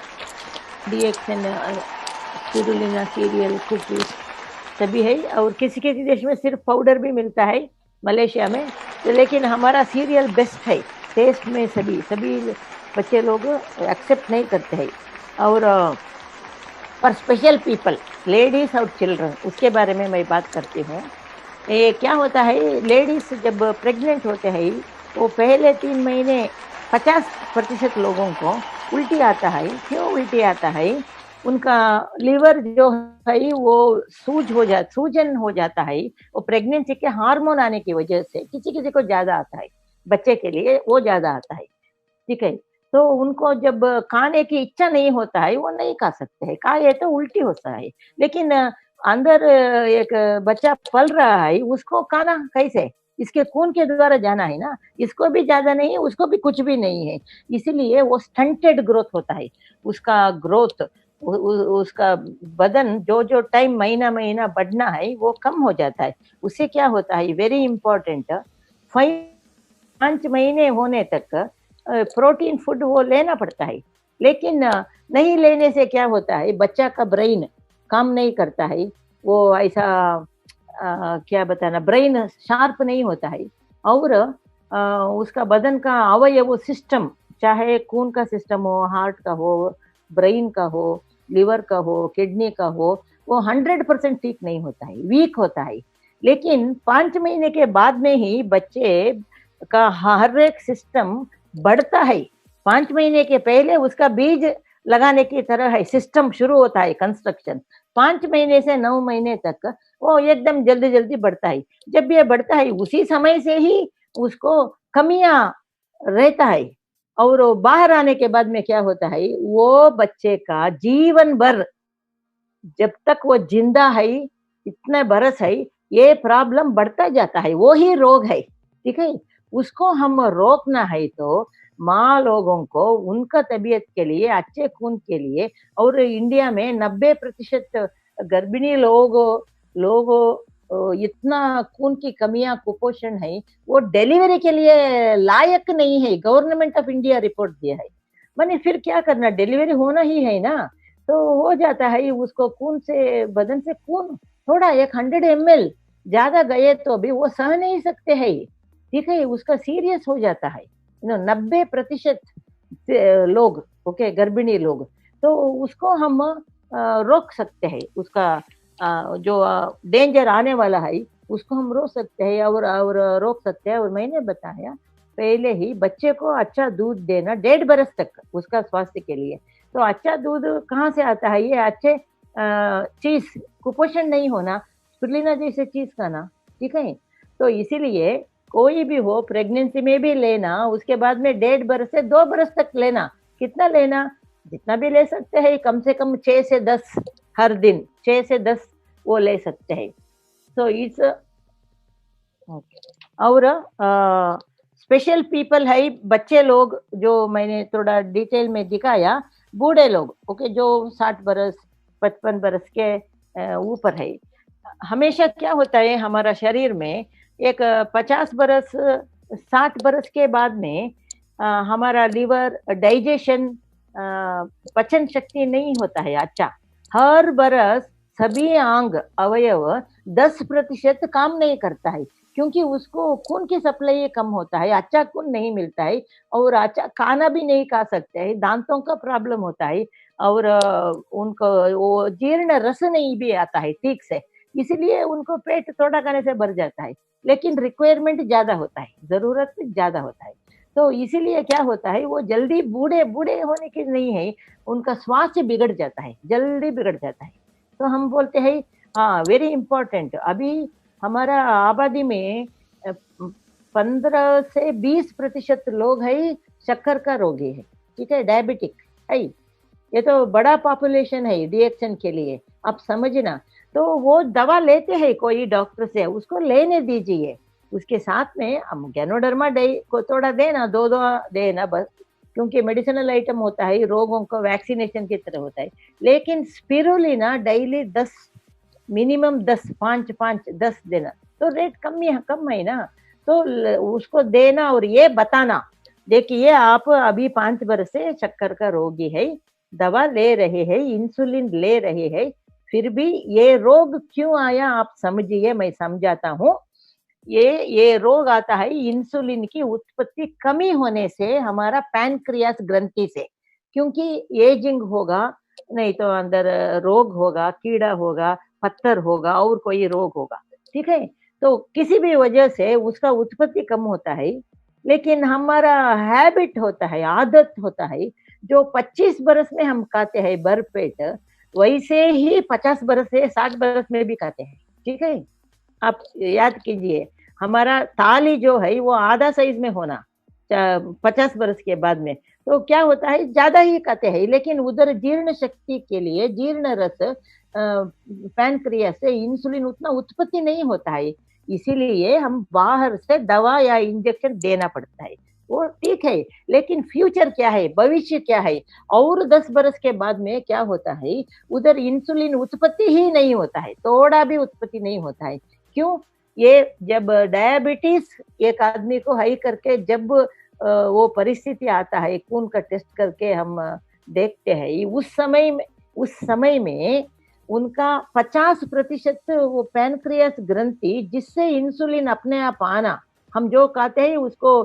डीएक्सन स्पिरुलिना सीरियल, कुकीज सभी है। और किसी किसी देश में सिर्फ पाउडर भी मिलता है, मलेशिया में। तो लेकिन हमारा सीरियल बेस्ट है टेस्ट में, सभी बच्चे लोग एक्सेप्ट नहीं करते हैं। और पर स्पेशल पीपल, लेडीज और चिल्ड्रन, उसके बारे में मैं बात करती हूँ। ये क्या होता है, लेडीज जब प्रेग्नेंट होते हैं वो पहले 3 महीने 50% लोगों को उल्टी आता है। क्यों उल्टी आता है, उनका लीवर जो है वो सूजन हो जाता है, वो प्रेगनेंसी के हार्मोन आने की वजह से। किसी किसी को ज्यादा आता है, बच्चे के लिए वो ज्यादा आता है, ठीक है। तो उनको जब खाने की इच्छा नहीं होता है वो नहीं खा सकते हैं, खाए तो उल्टी होता है। लेकिन अंदर एक बच्चा पल रहा है, उसको खाना कैसे, इसके खून के द्वारा जाना है ना, इसको भी ज्यादा नहीं है, उसको भी कुछ भी नहीं है, इसीलिए वो स्टंटेड ग्रोथ होता है। उसका ग्रोथ, उसका बदन जो जो टाइम महीना बढ़ना है वो कम हो जाता है। उससे क्या होता है, वेरी इंपॉर्टेंट, 5 महीने होने तक प्रोटीन फूड वो लेना पड़ता है। लेकिन नहीं लेने से क्या होता है, बच्चा का ब्रेन काम नहीं करता है, वो ऐसा क्या बताना, ब्रेन शार्प नहीं होता है। और उसका बदन का अवयव सिस्टम, चाहे खून का सिस्टम हो, हार्ट का हो, ब्रेन का हो, लिवर का हो, किडनी का हो, वो 100% ठीक नहीं होता है, वीक होता है। लेकिन 5 महीने के बाद में ही बच्चे का हर एक सिस्टम बढ़ता है। 5 महीने के पहले उसका बीज लगाने की तरह है, सिस्टम शुरू होता है, कंस्ट्रक्शन। 5 महीने से 9 महीने तक वो एकदम जल्दी जल्दी बढ़ता है। जब ये बढ़ता है उसी समय से ही उसको कमियां रहता है, और वो बाहर आने के बाद में क्या होता है, वो बच्चे का जीवन भर जब तक वो जिंदा है, इतने बरस है, ये प्रॉब्लम बढ़ता जाता है, वो ही रोग है। ठीक है, उसको हम रोकना है तो माँ लोगों को उनका तबीयत के लिए, अच्छे खून के लिए, और इंडिया में 90% गर्भिणी लोग लोग इतना खून की कमियां, कुपोषण है, वो डिलीवरी के लिए लायक नहीं है, गवर्नमेंट ऑफ इंडिया रिपोर्ट दिया है। मैंने फिर क्या करना, डिलीवरी होना ही है ना, तो हो जाता है उसको खून से, बदन से खून थोड़ा 100 ml ज्यादा गए तो भी वो सह नहीं सकते हैं। ठीक है, उसका सीरियस हो जाता है। 90% लोग, ओके, गर्भिणी लोग, तो उसको हम रोक सकते हैं, उसका जो डेंजर आने वाला है उसको हम रोक सकते हैं, और रोक सकते हैं। और मैंने बताया पहले ही बच्चे को अच्छा दूध देना 1.5 बरस तक उसका स्वास्थ्य के लिए। तो अच्छा दूध कहाँ से आता है, ये अच्छे चीज, कुपोषण नहीं होना, स्पिरुलिना जैसे चीज खाना। ठीक है, तो इसीलिए कोई भी हो, प्रेगनेंसी में भी लेना, उसके बाद में 1.5 बरस से 2 बरस तक लेना। कितना लेना, जितना भी ले सकते हैं, कम से कम 6 से 10 हर दिन, 6 से 10 वो ले सकते हैं। तो इस और स्पेशल पीपल है, बच्चे लोग जो मैंने थोड़ा डिटेल में दिखाया, बूढ़े लोग, ओके, जो 60 बरस 55 बरस के ऊपर है। हमेशा क्या होता है हमारा शरीर में, एक 50 बरस 60 बरस के बाद में हमारा लिवर, डाइजेशन, पचन शक्ति नहीं होता है अच्छा। हर बरस सभी अंग, अवयव 10% काम नहीं करता है, क्योंकि उसको खून की सप्लाई कम होता है, अच्छा खून नहीं मिलता है, और अच्छा खाना भी नहीं खा सकते हैं, दांतों का प्रॉब्लम होता है, और उनको वो जीर्ण रस नहीं भी आता है ठीक से, इसलिए उनको पेट थोड़ा खाने से भर जाता है, लेकिन रिक्वायरमेंट ज्यादा होता है, जरूरत ज्यादा होता है। तो इसीलिए क्या होता है, वो जल्दी बूढ़े बूढ़े होने की नहीं है, उनका स्वास्थ्य बिगड़ जाता है, जल्दी बिगड़ जाता है। तो हम बोलते हैं, हाँ, वेरी इंपॉर्टेंट, अभी हमारा आबादी में 15 से 20% लोग है शक्कर का रोगी है। ठीक है, डायबिटिक है, ये तो बड़ा पॉपुलेशन है डिएक्शन के लिए, आप समझना। तो वो दवा लेते हैं कोई डॉक्टर से, उसको लेने दीजिए, उसके साथ में हम गैनोडर्मा डे को थोड़ा देना, दो देना बस, क्योंकि मेडिसिनल आइटम होता है, रोगों को वैक्सीनेशन की तरह होता है। लेकिन स्पिरुलिना डेली 10, मिनिमम 10, 5 देना, तो रेट कम है ना, तो उसको देना और ये बताना, देखिए आप अभी 5 बरस से शक्कर का रोगी है, दवा ले रहे हैं, इंसुलिन ले रहे हैं, फिर भी ये रोग क्यों आया आप समझिए, मैं समझाता हूँ। ये रोग आता है इंसुलिन की उत्पत्ति कमी होने से, हमारा पैनक्रियास ग्रंथि से, क्योंकि एजिंग होगा, नहीं तो अंदर रोग होगा, कीड़ा होगा, पत्थर होगा, और कोई रोग होगा। ठीक है, तो किसी भी वजह से उसका उत्पत्ति कम होता है, लेकिन हमारा हैबिट होता है, आदत होता है, जो 25 बरस में हम खाते हैं भरपेट, वैसे ही 50 बरस से 60 बरस में भी खाते हैं। ठीक है, आप याद कीजिए, हमारा थाली जो है वो आधा साइज में होना 50 बरस के बाद में, तो क्या होता है, ज्यादा ही खाते हैं, लेकिन उधर जीर्ण शक्ति के लिए, जीर्ण रस, पैनक्रिया से इंसुलिन उतना उत्पत्ति नहीं होता है, इसीलिए हम बाहर से दवा या इंजेक्शन देना पड़ता है। वो ठीक है, लेकिन फ्यूचर क्या है, भविष्य क्या है, और 10 बरस के बाद में क्या होता है, उधर इंसुलिन उत्पत्ति ही नहीं होता है, थोड़ा भी उत्पत्ति नहीं होता है। क्यों, ये जब डायबिटीज एक आदमी को हाई करके, जब वो परिस्थिति आता है, खून का टेस्ट करके हम देखते हैं, उस समय में उनका 50% वो पैनक्रियास ग्रंथि, जिससे इंसुलिन अपने आप आना, हम जो खाते हैं उसको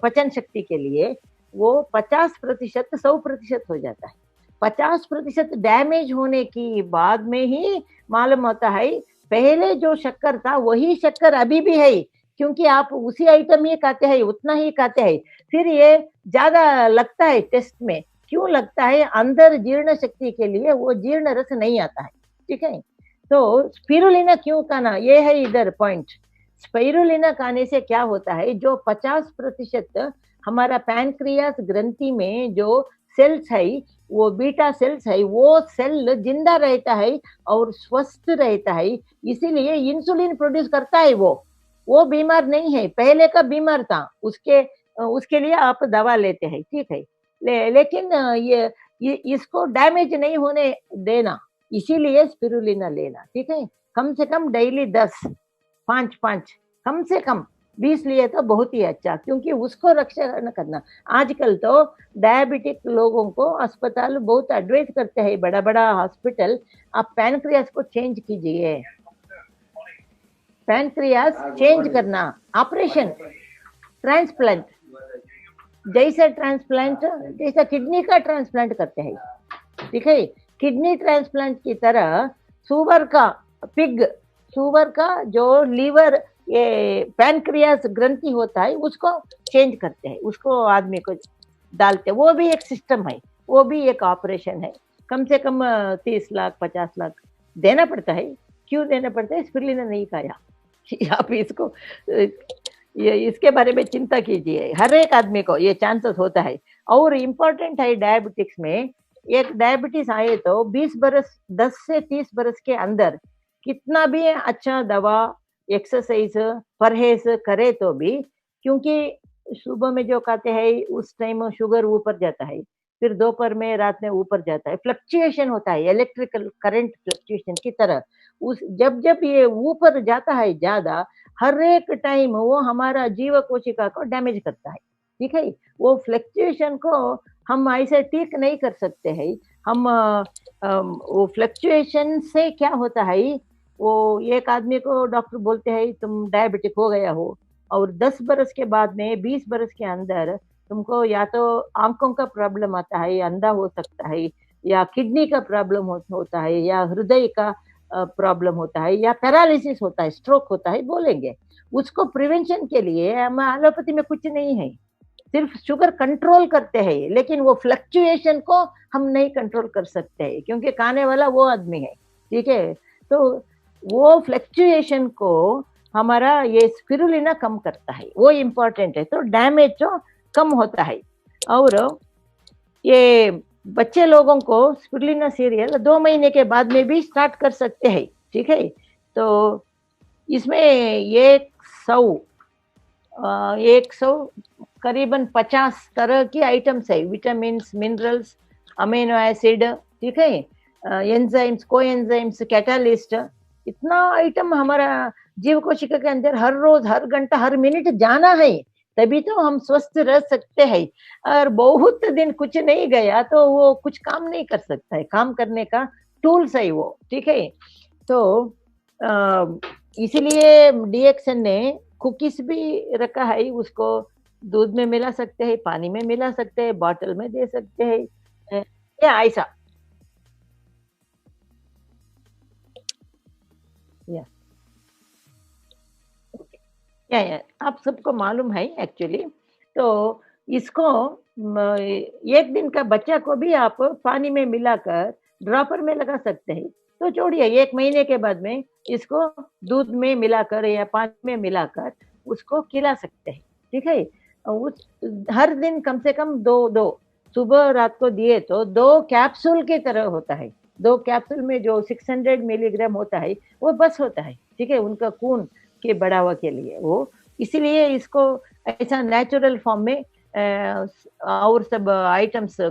पचन शक्ति के लिए, वो 50% 100% हो जाता है। 50% डैमेज होने की बाद में ही मालूम होता है, पहले जो शक्कर था वही शक्कर अभी भी है, क्योंकि आप उसी आइटम ही खाते हैं, उतना ही खाते हैं, फिर ये ज्यादा लगता है टेस्ट में। क्यों लगता है, अंदर जीर्ण शक्ति के लिए वो जीर्ण रस नहीं आता है, ठीक है। तो स्पिरुलिना क्यों खाना, ये है इधर पॉइंट। स्पिरुलिना खाने से क्या होता है, जो 50% हमारा पैनक्रियास ग्रंथि में जो सेल्स है, वो बीटा सेल्स है, वो सेल जिंदा रहता है और स्वस्थ रहता है, इसीलिए इंसुलिन प्रोड्यूस करता है। वो बीमार नहीं है, पहले का बीमार था, उसके लिए आप दवा लेते हैं, ठीक है। लेकिन ये इसको डैमेज नहीं होने देना, इसीलिए स्पिरुलिना लेना, ठीक है। कम से कम डेली 10, 5 कम से कम 20 लिए तो बहुत ही अच्छा, क्योंकि उसको रक्षा करना। आजकल तो डायबिटिक लोगों को अस्पताल बहुत एडवाइस करते हैं, बड़ा बड़ा हॉस्पिटल, आप पैनक्रियास को चेंज कीजिए, पैनक्रियास चेंज करना, ऑपरेशन, ट्रांसप्लांट, जैसा किडनी का ट्रांसप्लांट करते हैं, ठीक है। किडनी ट्रांसप्लांट की तरह सुअर का जो लीवर, ये पैनक्रियास ग्रंथि होता है, उसको चेंज करते हैं, उसको आदमी को डालते हैं। वो भी एक सिस्टम है, वो भी एक ऑपरेशन है। कम से कम 30 लाख 50 लाख देना पड़ता है। क्यों देना पड़ता है? स्पिरुलिना नहीं खाया। आप इसको ये इसके बारे में चिंता कीजिए, हर एक आदमी को ये चांसेस होता है। और इम्पोर्टेंट है डायबिटिक्स में, एक डायबिटीज आए तो 20 बरस 10 से 30 बरस के अंदर कितना भी अच्छा दवा, एक्सरसाइज, परहेज करे तो भी, क्योंकि सुबह में जो खाते हैं उस टाइम शुगर ऊपर जाता है, फिर दोपहर में, रात में ऊपर जाता है, फ्लक्चुएशन होता है, इलेक्ट्रिकल करंट फ्लक्चुएशन की तरह। उस जब ये ऊपर जाता है ज्यादा, हर एक टाइम वो हमारा जीव कोशिका को डैमेज करता है, ठीक है। वो फ्लक्चुएशन को हम ऐसे ठीक नहीं कर सकते हैं। हम वो फ्लक्चुएशन से क्या होता है, वो एक आदमी को डॉक्टर बोलते हैं तुम डायबिटिक हो गया हो, और 10 बरस के बाद में, 20 बरस के अंदर तुमको या तो आंखों का प्रॉब्लम आता है, अंधा हो सकता है, या किडनी का प्रॉब्लम होता है, या हृदय का प्रॉब्लम होता है, या पैरालिसिस होता है, स्ट्रोक होता है, बोलेंगे। उसको प्रिवेंशन के लिए हम एलोपैथी में कुछ नहीं है, सिर्फ शुगर कंट्रोल करते हैं, लेकिन वो फ्लक्चुएशन को हम नहीं कंट्रोल कर सकते हैं, क्योंकि खाने वाला वो आदमी है, ठीक है। तो वो फ्लक्चुएशन को हमारा ये स्पिरुलिना कम करता है, वो इम्पोर्टेंट है। तो डैमेज जो कम होता है। और ये बच्चे लोगों को स्पिरुलिना सीरियल 2 महीने के बाद में भी स्टार्ट कर सकते हैं, ठीक है। तो इसमें 100 करीबन 50 तरह की आइटम्स है, विटामिन, मिनरल्स, अमीनो एसिड, ठीक है, एंजाइम्स, कोएंजाइम्स, कैटालिस्ट, इतना आइटम हमारा जीव कोशिका के अंदर हर रोज, हर घंटा, हर मिनट जाना है, तभी तो हम स्वस्थ रह सकते हैं। और बहुत दिन कुछ नहीं गया तो वो कुछ काम नहीं कर सकता है, काम करने का टूल्स है वो, ठीक है। तो इसीलिए डीएक्सन ने कुकीज भी रखा है, उसको दूध में मिला सकते हैं, पानी में मिला सकते हैं, बॉटल में दे सकते हैं, या ऐसा। या आप सबको मालूम है एक्चुअली। तो इसको एक दिन का बच्चा को भी आप पानी में मिलाकर ड्रॉपर में लगा सकते हैं। तो छोड़िए, 1 महीने के बाद में इसको दूध में मिलाकर या पानी में मिलाकर उसको खिला सकते हैं, ठीक है। उस हर दिन कम से कम 2 सुबह रात को दिए तो 2 कैप्सूल की तरह होता है। 2 कैप्सूल में जो 600 मिलीग्राम होता है वो बस होता है, ठीक है, उनका खून के बढ़ावा के लिए वो। इसीलिए इसको ऐसा नेचुरल फॉर्म में और सब आइटम्स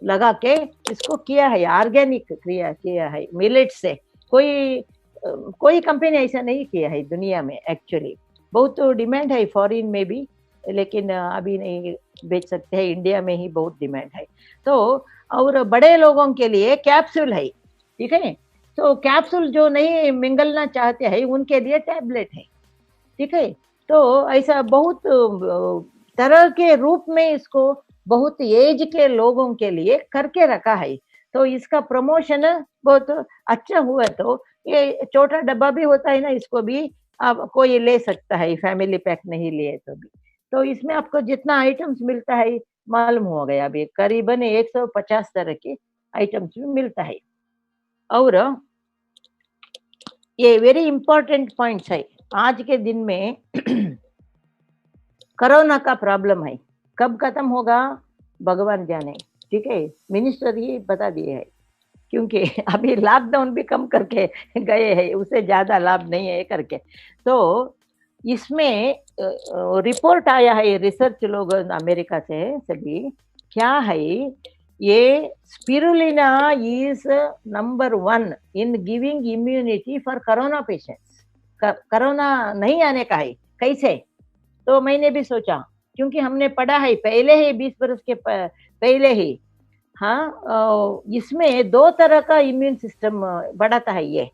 लगा के इसको किया है, ऑर्गेनिक क्रिया किया है मिलेट से। कोई कंपनी ऐसा नहीं किया है दुनिया में एक्चुअली। बहुत डिमांड है फॉरेन में भी, लेकिन अभी नहीं बेच सकते हैं, इंडिया में ही बहुत डिमांड है। तो और बड़े लोगों के लिए कैप्सूल है, ठीक है। तो कैप्सूल जो नहीं मिंगलना चाहते हैं उनके लिए टैबलेट है, ठीक है। तो ऐसा बहुत तरह के रूप में इसको बहुत एज के लोगों के लिए करके रखा है। तो इसका प्रमोशन बहुत अच्छा हुआ। तो ये छोटा डब्बा भी होता है ना, इसको भी आप कोई ले सकता है, फैमिली पैक नहीं लिए तो भी। तो इसमें आपको जितना आइटम्स मिलता है मालूम हो गया, अभी करीबन 150 तरह के आइटम्स भी मिलता है। और ये वेरी इंपॉर्टेंट पॉइंट्स है। आज के दिन में कोरोना का प्रॉब्लम है, कब खत्म होगा भगवान जाने, ठीक है, मिनिस्टर ही बता दिए है, क्योंकि अभी लॉकडाउन भी कम करके गए हैं, उससे ज्यादा लाभ नहीं है करके। तो इसमें रिपोर्ट आया है, रिसर्च लोग अमेरिका से सभी, क्या है ये, spirulina is number 1 in giving immunity for corona patients. Corona नहीं आने का है, कैसे? तो मैंने भी सोचा, क्योंकि हमने पढ़ा है पहले ही 20 वर्ष के पहले ही, हाँ, इसमें 2 तरह का इम्यून सिस्टम बढ़ाता है ये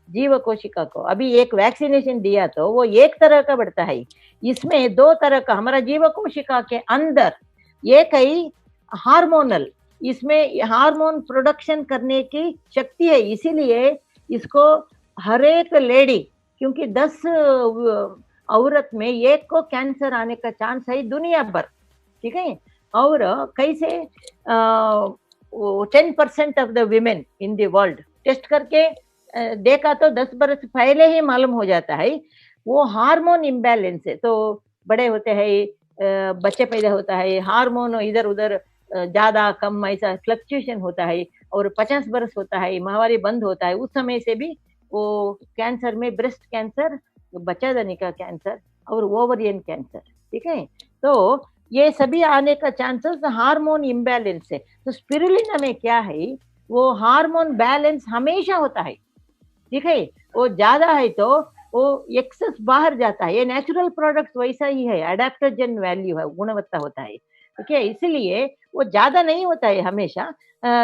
जीव कोशिका को। अभी एक वैक्सीनेशन दिया तो वो एक तरह का बढ़ता है, इसमें 2 तरह का हमारा जीव कोशिका के अंदर एक है हार्मोनल, इसमें हार्मोन प्रोडक्शन करने की शक्ति है, इसीलिए इसको हर एक लेडी, क्योंकि 10 औरत में एक को कैंसर आने का चांस है दुनिया भर, ठीक है। और कैसे 10% of the women in the world test करके देखा तो 10 बरस पहले ही मालूम हो जाता है वो हार्मोन इम्बैलेंस है। तो बड़े होते हैं, बच्चे पैदा होता है, हार्मोन इधर उधर ज्यादा कम ऐसा फ्लक्चुएशन होता है, और 50 बरस होता है, माहवारी बंद होता है, उस समय से भी वो कैंसर में ब्रेस्ट कैंसर, बच्चा दानी का कैंसर और ओवरियन कैंसर, ठीक है। तो ये सभी आने का चांसेस हार्मोन इम्बैलेंस है। तो स्पिरुलिना में क्या है, वो हार्मोन बैलेंस हमेशा होता है, ठीक है। वो ज्यादा है तो वो एक्सेस बाहर जाता है, ये नेचुरल प्रोडक्ट वैसा ही है, एडेप्टोजन वैल्यू है, गुणवत्ता होता है, ठीक है। इसलिए वो ज्यादा नहीं होता है हमेशा,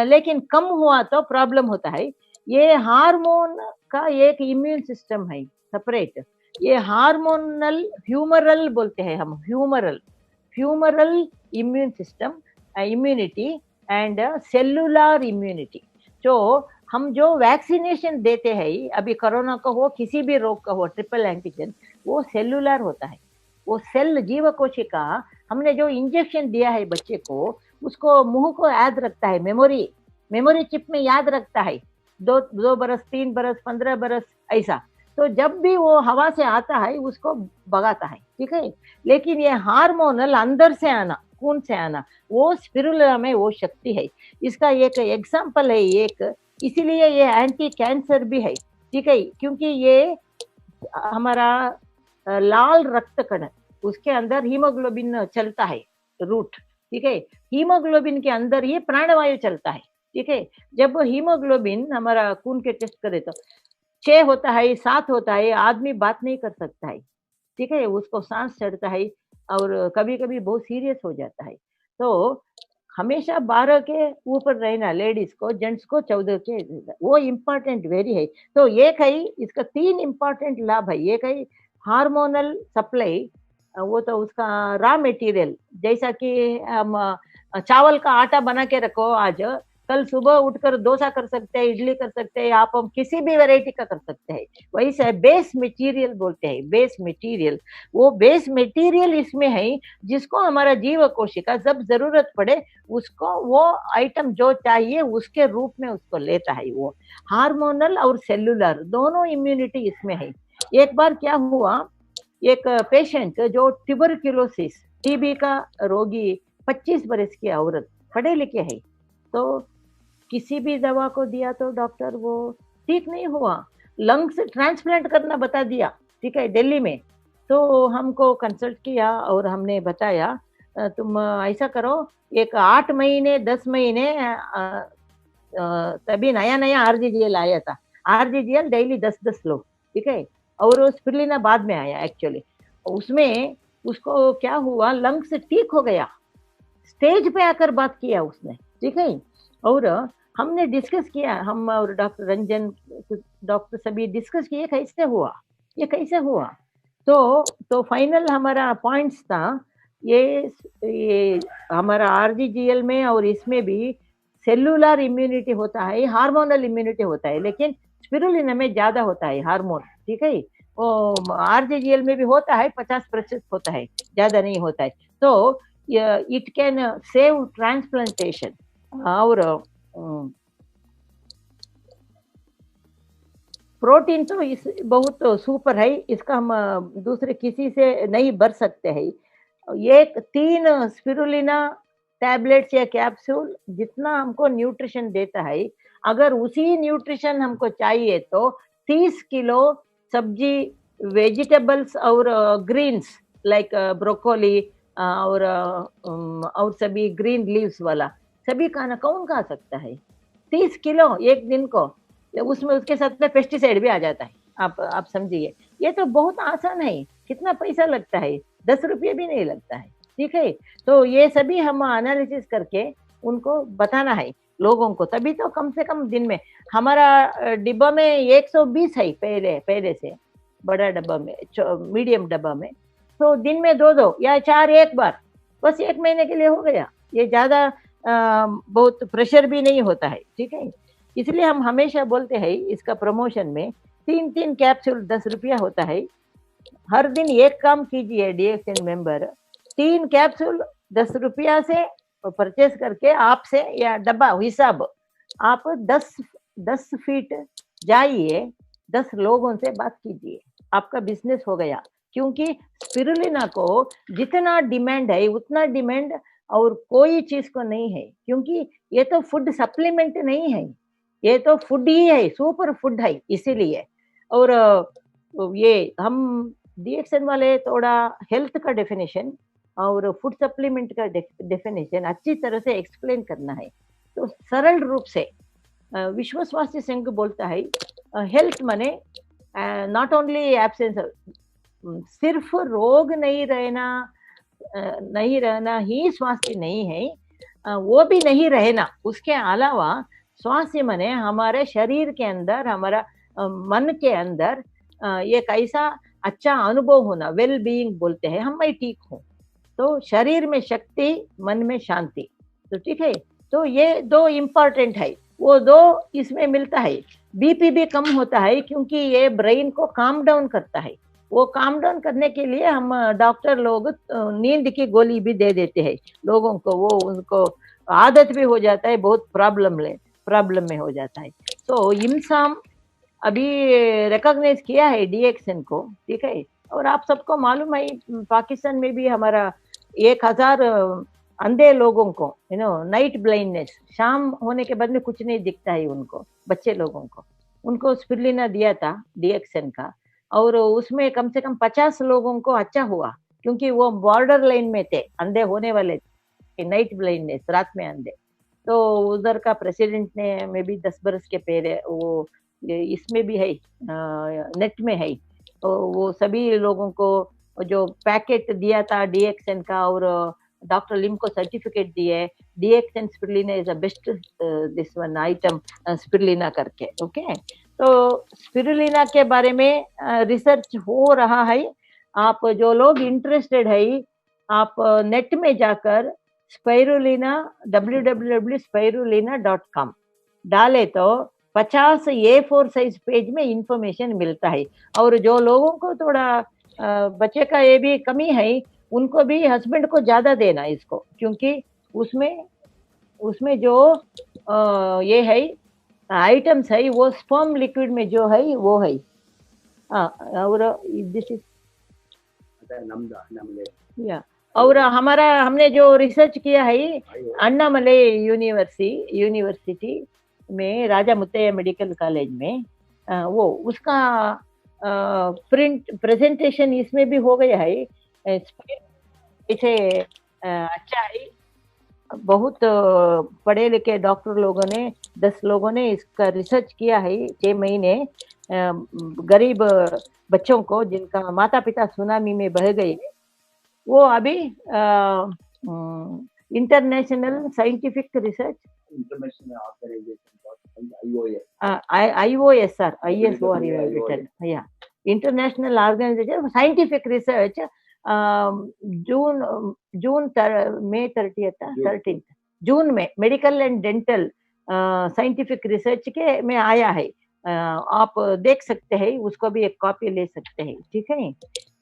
लेकिन कम हुआ तो प्रॉब्लम होता है। ये हार्मोन का एक इम्यून सिस्टम है सेपरेट, ये हार्मोनल ह्यूमरल बोलते हैं हम, humoral immune system, immunity and cellular immunity. जो हम जो वैक्सीनेशन देते हैं, अभी कोरोना का हो, किसी भी रोग का हो, ट्रिपल एंटीजन, वो सेलुलर होता है, वो सेल जीव कोशिका, हमने जो इंजेक्शन दिया है बच्चे को, उसको मुंह को याद रखता है, मेमोरी चिप में याद रखता है, 2 बरस, 3 बरस, 15 बरस ऐसा। तो जब भी वो हवा से आता है उसको भगाता है, ठीक है। लेकिन ये हार्मोनल अंदर से आना, खून से आना, वो स्पिरुलिना में वो शक्ति है। इसका एक एग्जाम्पल है एक, इसीलिए ये एंटी कैंसर भी है, ठीक है, क्योंकि ये हमारा लाल रक्त कण, उसके अंदर हीमोग्लोबिन चलता है, रूट, ठीक है। हीमोग्लोबिन के अंदर ही प्राणवायु चलता है, ठीक है। जब हीमोग्लोबिन हमारा खून के टेस्ट करे तो 6 होता है, 7 होता है, आदमी बात नहीं कर सकता है, ठीक है, उसको सांस चढ़ता है और कभी कभी बहुत सीरियस हो जाता है। तो हमेशा 12 के ऊपर रहना, लेडीज को, जेंट्स को 14 के, वो इम्पोर्टेंट वेरी है। तो एक है, इसका 3 इम्पोर्टेंट लाभ है। एक है हार्मोनल सप्लाई, वो तो उसका रॉ मटेरियल, जैसा कि हम चावल का आटा बना के रखो आज, कल सुबह उठकर डोसा कर सकते हैं, इडली कर सकते हैं, आप हम किसी भी वैरायटी का कर सकते हैं। वही से बेस मटेरियल बोलते हैं, बेस मटेरियल, वो बेस मटेरियल इसमें है, जिसको हमारा जीव कोशिका जब जरूरत पड़े उसको वो आइटम जो चाहिए उसके रूप में उसको लेता है। वो हार्मोनल और सेलुलर दोनों इम्यूनिटी इसमें है। एक बार क्या हुआ, एक पेशेंट जो ट्यूबरक्यूलोसिस, टीबी का रोगी, 25 बरस की औरत, पढ़े लिखे है, तो किसी भी दवा को दिया तो डॉक्टर वो ठीक नहीं हुआ, लंग्स ट्रांसप्लांट करना बता दिया, ठीक है, दिल्ली में। तो हमको कंसल्ट किया और हमने बताया तुम ऐसा करो, एक 8 महीने 10 महीने, तभी नया नया आरजीजीएल आया था, आरजीजीएल डेली 10-10 लोग, ठीक है, और स्पिरुलिना बाद में आया एक्चुअली। उसमें उसको क्या हुआ, लंग्स ठीक हो गया, स्टेज पे आकर बात किया उसने, ठीक है। और हमने डिस्कस किया, हम और डॉक्टर रंजन, डॉक्टर सभी डिस्कस किए कैसे हुआ, ये कैसे हुआ। तो फाइनल हमारा पॉइंट्स था, ये हमारा आरजीजीएल में और इसमें भी सेलुलर इम्यूनिटी होता है, हार्मोनल इम्यूनिटी होता है, लेकिन स्पिरुलिना में ज्यादा होता है हार्मोन, ठीक है। वो आरजीजीएल में भी होता है, 50% होता है, ज्यादा नहीं होता है। तो इट कैन सेव ट्रांसप्लांटेशन। और प्रोटीन तो इस बहुत सुपर है, इसका हम दूसरे किसी से नहीं भर सकते हैं। ये 3 स्पिरुलिना टैबलेट्स या कैप्सूल जितना हमको न्यूट्रिशन देता है, अगर उसी न्यूट्रिशन हमको चाहिए तो 30 किलो सब्जी, वेजिटेबल्स और ग्रीन्स लाइक ब्रोकोली और सभी ग्रीन लीव्स वाला सभी खाना कौन खा सकता है? 30 किलो एक दिन को, उसमें उसके साथ में पेस्टिसाइड भी आ जाता है। आप समझिए, ये तो बहुत आसान है। कितना पैसा लगता है? 10 रुपये भी नहीं लगता है, ठीक है? तो ये सभी हम एनालिसिस करके उनको बताना है लोगों को, तभी तो कम से कम दिन में हमारा डिब्बा में 120 है पहले से, बड़ा डब्बा में, मीडियम डब्बा में, तो दिन में 2-2 या 4 एक बार, बस 1 महीने के लिए हो गया। ये ज़्यादा बहुत प्रेशर भी नहीं होता है, ठीक है? इसलिए हम हमेशा बोलते हैं इसका प्रमोशन में 3-3 कैप्सूल 10 रुपया होता है। हर दिन एक काम कीजिए डीएक्सएन मेंबर, 3 कैप्सूल 10 रुपया से परचेस करके आपसे या डब्बा हिसाब आप 10 फीट जाइए, 10 लोगों से बात कीजिए, आपका बिजनेस हो गया। क्योंकि स्पिरुलिना को जितना डिमांड है उतना डिमांड और कोई चीज को नहीं है, क्योंकि ये तो फूड सप्लीमेंट नहीं है, ये तो फूड ही है, सुपर फूड है इसीलिए। और ये हम डीएक्सएन वाले थोड़ा हेल्थ का डेफिनेशन और फूड सप्लीमेंट का डेफिनेशन अच्छी तरह से एक्सप्लेन करना है। तो सरल रूप से विश्व स्वास्थ्य संघ बोलता है हेल्थ माने नॉट ओनली एब्सेंस, सिर्फ रोग नहीं रहना ही स्वास्थ्य नहीं है, वो भी नहीं रहना। उसके अलावा स्वास्थ्य माने हमारे शरीर के अंदर, हमारा मन के अंदर एक ऐसा अच्छा अनुभव होना, वेल बीइंग बोलते हैं हम, मैं ठीक हूँ। तो शरीर में शक्ति, मन में शांति, तो ठीक है। तो ये 2 इम्पोर्टेंट है, वो 2 इसमें मिलता है। बीपी भी कम होता है क्योंकि ये ब्रेन को काम डाउन करता है। वो काम डाउन करने के लिए हम डॉक्टर लोग नींद की गोली भी दे देते हैं लोगों को, वो उनको आदत भी हो जाता है, बहुत प्रॉब्लम में हो जाता है। तो इमसाम अभी रिकॉग्नाइज किया है डीएक्सएन को, ठीक है। और आप सबको मालूम है पाकिस्तान में भी हमारा 1000 अंधे लोगों को, नाइट ब्लाइंडनेस, शाम होने के बाद में कुछ नहीं दिखता है उनको, बच्चे लोगों को, उनको स्पिरुलिना दिया था डीएक्सएन का, और उसमें कम से कम 50 लोगों को अच्छा हुआ, क्योंकि वो बॉर्डर लाइन में थे, अंधे होने वाले थे, नाइट ब्लाइंडनेस, रात में अंधे। तो उधर का प्रेसिडेंट ने में भी 10 बरस के पहले वो इसमें भी है, नेट में है, तो वो सभी लोगों को जो पैकेट दिया था डीएक्सएन का, और डॉक्टर लिम को सर्टिफिकेट दिए, DXN spirulina is the best this one item spirulina करके, ओके। तो स्पिरुलिना के बारे में रिसर्च हो रहा है। आप जो लोग इंटरेस्टेड है, आप नेट में जाकर स्पाइरुलिना www.spirulina.com डाले तो 50 A4 साइज पेज में इंफॉर्मेशन मिलता है। और जो लोगों को थोड़ा बच्चे का ये भी कमी है, उनको भी हस्बैंड को ज्यादा देना इसको, क्योंकि उसमें जो ये है आइटम्स है, वो स्पर्म लिक्विड में जो है वो है। और दिस इज या, और हमने जो रिसर्च किया है अन्नामले यूनिवर्सिटी में, राजा मुत्तैया मेडिकल कॉलेज में, वो उसका प्रेजेंटेशन इसमें भी हो गया है। इसे अच्छा है, बहुत पढ़े लिखे डॉक्टर लोगों ने, 10 लोगों ने इसका रिसर्च किया है 6 महीने। गरीब बच्चों को जिनका माता पिता सुनामी में बह गए, वो अभी international scientific research international organization scientific research मई 13 जून में medical and dental scientific research के में आया है। आप देख सकते हैं, उसको भी एक कॉपी ले सकते हैं, ठीक है।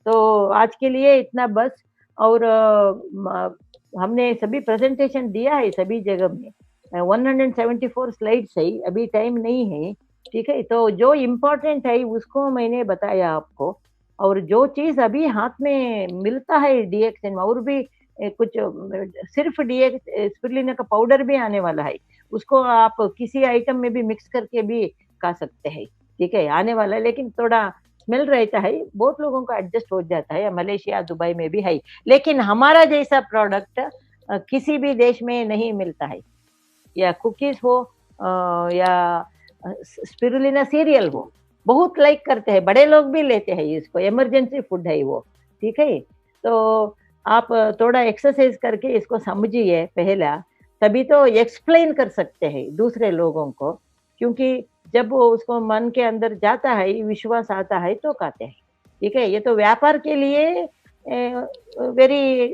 तो आज के लिए इतना बस। और हमने सभी प्रेजेंटेशन दिया है सभी जगह में, 174 स्लाइड्स है, अभी टाइम नहीं है, ठीक है, तो जो इम्पोर्टेंट है उसको मैंने बताया आपको। और जो चीज अभी हाथ में मिलता है डीएक्सन में, और भी कुछ सिर्फ डीएक्स स्पिरुलिना का पाउडर भी आने वाला है, उसको आप किसी आइटम में भी मिक्स करके भी खा सकते हैं। ठीक है, आने वाला है, लेकिन थोड़ा स्मेल रहता है, बहुत लोगों को एडजस्ट हो जाता है, मलेशिया दुबई में भी है, लेकिन हमारा जैसा प्रोडक्ट किसी भी देश में नहीं मिलता है। या कुकीज हो या स्पिरुलिना सीरियल हो, बहुत लाइक करते हैं, बड़े लोग भी लेते हैं इसको, इमरजेंसी फूड है वो। ठीक है, तो आप थोड़ा एक्सरसाइज करके इसको समझिए पहला, तभी तो एक्सप्लेन कर सकते हैं दूसरे लोगों को, क्योंकि जब वो उसको मन के अंदर जाता है, विश्वास आता है तो कहते हैं। ठीक है, ये तो व्यापार के लिए वेरी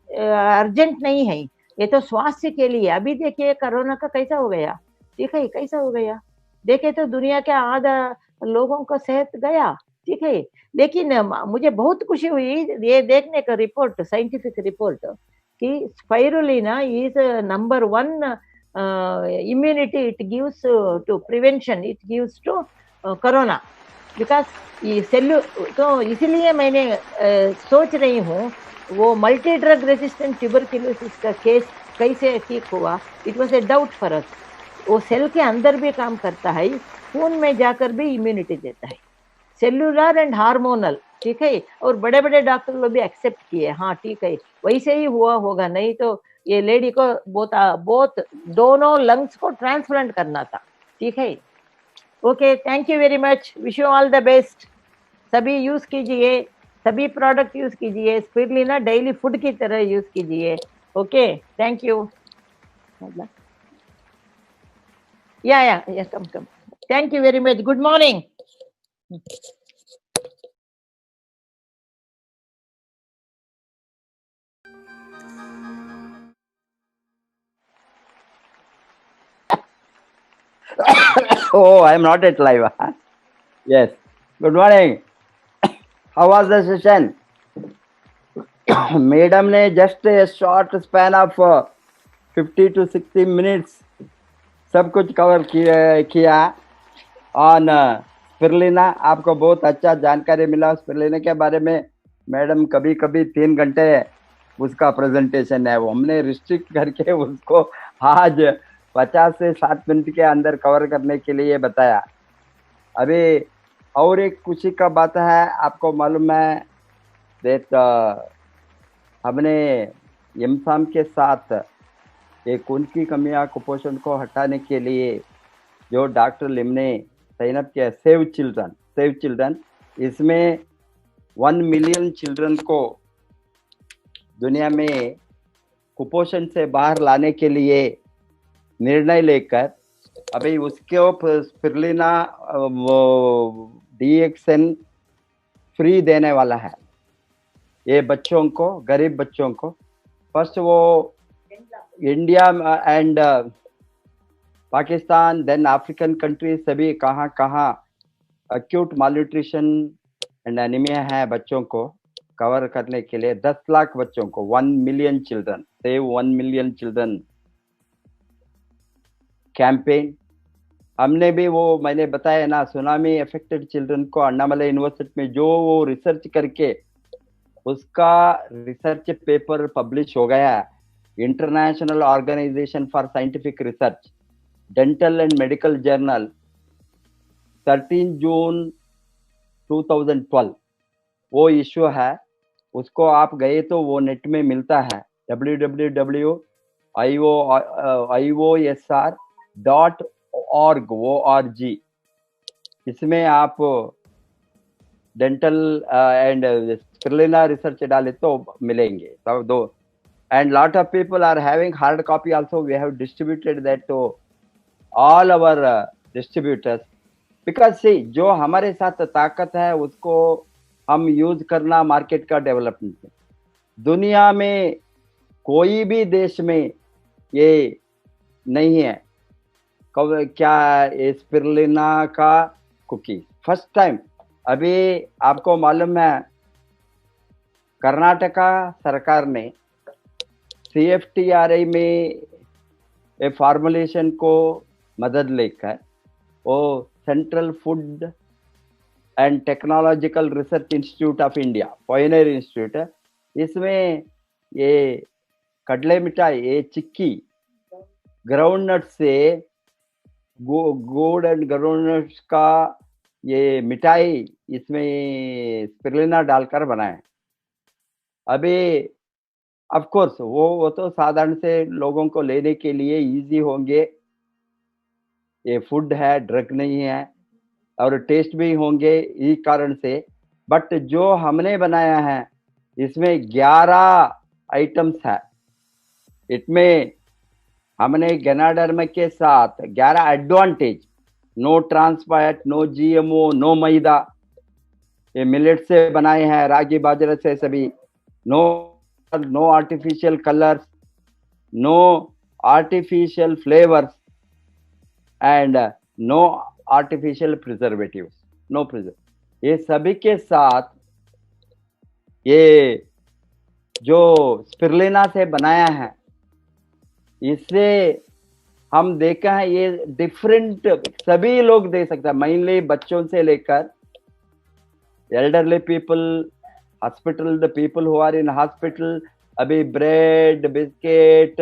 अर्जेंट नहीं है, ये तो स्वास्थ्य के लिए। अभी देखिए कोरोना का कैसा हो गया, ठीक है, कैसा हो गया, देखे तो दुनिया के आधा लोगों का सेहत गया। ठीक है, लेकिन मुझे बहुत खुशी हुई ये देखने का रिपोर्ट, साइंटिफिक रिपोर्ट, कि spirulina is number one immunity it gives to prevention, it gives to corona, because ये सेल्यू, तो इसीलिए मैंने सोच रही हूँ वो मल्टी ड्रग रेजिस्टेंट ट्यूबरक्यूलोसिस का केस कैसे ठीक हुआ, it was a doubt for us. वो सेल के अंदर भी काम करता है, खून में जाकर भी इम्यूनिटी देता है, सेल्यूलर एंड हार्मोनल। ठीक है, और बड़े बड़े डॉक्टर लोग भी एक्सेप्ट किए, हाँ ठीक है वैसे ही हुआ होगा, नहीं तो ये लेडी को बहुत दोनों लंग्स को ट्रांसप्लांट करना था। ठीक है, okay, thank you very much, wish you all the best. सभी यूज कीजिए, सभी प्रोडक्ट यूज कीजिए, स्पिरुलिना डेली फूड की तरह यूज कीजिए। Okay, thank you. या कम, thank you very much, good morning. Oh, I am not at live. Huh? Yes. Good morning. How was the session? Madam ने just a short span of 50 to 60 minutes सब कुछ cover किया on spirulina. आपको बहुत अच्छा जानकारी मिला spirulina के बारे में। मैडम कभी कभी 3 घंटे उसका प्रेजेंटेशन है, वो हमने रिस्ट्रिक्ट करके उसको आज 50 से 60 मिनट के अंदर कवर करने के लिए बताया। अभी और एक खुशी का बात है, आपको मालूम है देख हमने एमसाम के साथ एक खून की कमियां कुपोषण को हटाने के लिए जो डॉक्टर लिम ने साइन अप किया, सेव चिल्ड्रन, इसमें 1 मिलियन चिल्ड्रन को दुनिया में कुपोषण से बाहर लाने के लिए निर्णय लेकर अभी उसके स्पिरुलिना डीएक्सन फ्री देने वाला है ये बच्चों को, गरीब बच्चों को। फर्स्ट वो India and Pakistan, then African country, सभी कहाँ अक्यूट मालन्यूट्रिशन एंड एनीमिया है बच्चों को कवर करने के लिए 10 लाख बच्चों को, 1 million children, save 1 million children campaign. हमने भी वो मैंने बताया ना, सुनामी अफेक्टेड चिल्ड्रन को अन्नामलाई यूनिवर्सिटी में जो वो रिसर्च करके उसका रिसर्च पेपर पब्लिश हो गया, international organisation for scientific research, dental and medical journal, 13 June 2012 वो इश्यू है। उसको आप गए तो वो नेट में मिलता है, www.iosr.org। इसमें आप डेंटल एंड स्पिरुलिना रिसर्च डाले तो मिलेंगे सब दो। And lot of people are having hard copy also, we have distributed that to all our distributors, because see जो हमारे साथ ताकत है उसको हम यूज करना मार्केट का डेवलपमेंट में। दुनिया में कोई भी देश में ये नहीं है क्या स्पिरुलिना का कुकी, फर्स्ट टाइम। अभी आपको मालूम है कर्नाटका सरकार ने CFTRI में फॉर्मुलेशन को मदद लेकर वो central food and technological research institute of India, pioneer institute है। इसमें ये कड़ले मिठाई, ये चिक्की ग्राउंड नट से गुड़ एंड ग्राउंड नट्स का ये मिठाई इसमें स्पिरुलिना डालकर बनाए। अभी ऑफ कोर्स वो तो साधारण से लोगों को लेने के लिए इजी होंगे, ये फूड है, ड्रग नहीं है, और टेस्ट भी होंगे इस कारण से। बट जो हमने बनाया है इसमें 11 आइटम्स है। इसमें हमने गनाडर्म के साथ 11 advantage, no trans fat, no GMO, no maida, ये मिलेट से बनाए हैं, रागी बाजरे से सभी, no artificial colours, no artificial flavours and no artificial preservatives, no preserve. ये सभी के साथ ये जो स्पिरुलिना से बनाया है, इससे हम देखा है ये डिफरेंट, सभी लोग दे सकते हैं, मेनली बच्चों से लेकर elderly people, hospital, the people who are in hospital. अभी ब्रेड, बिस्किट,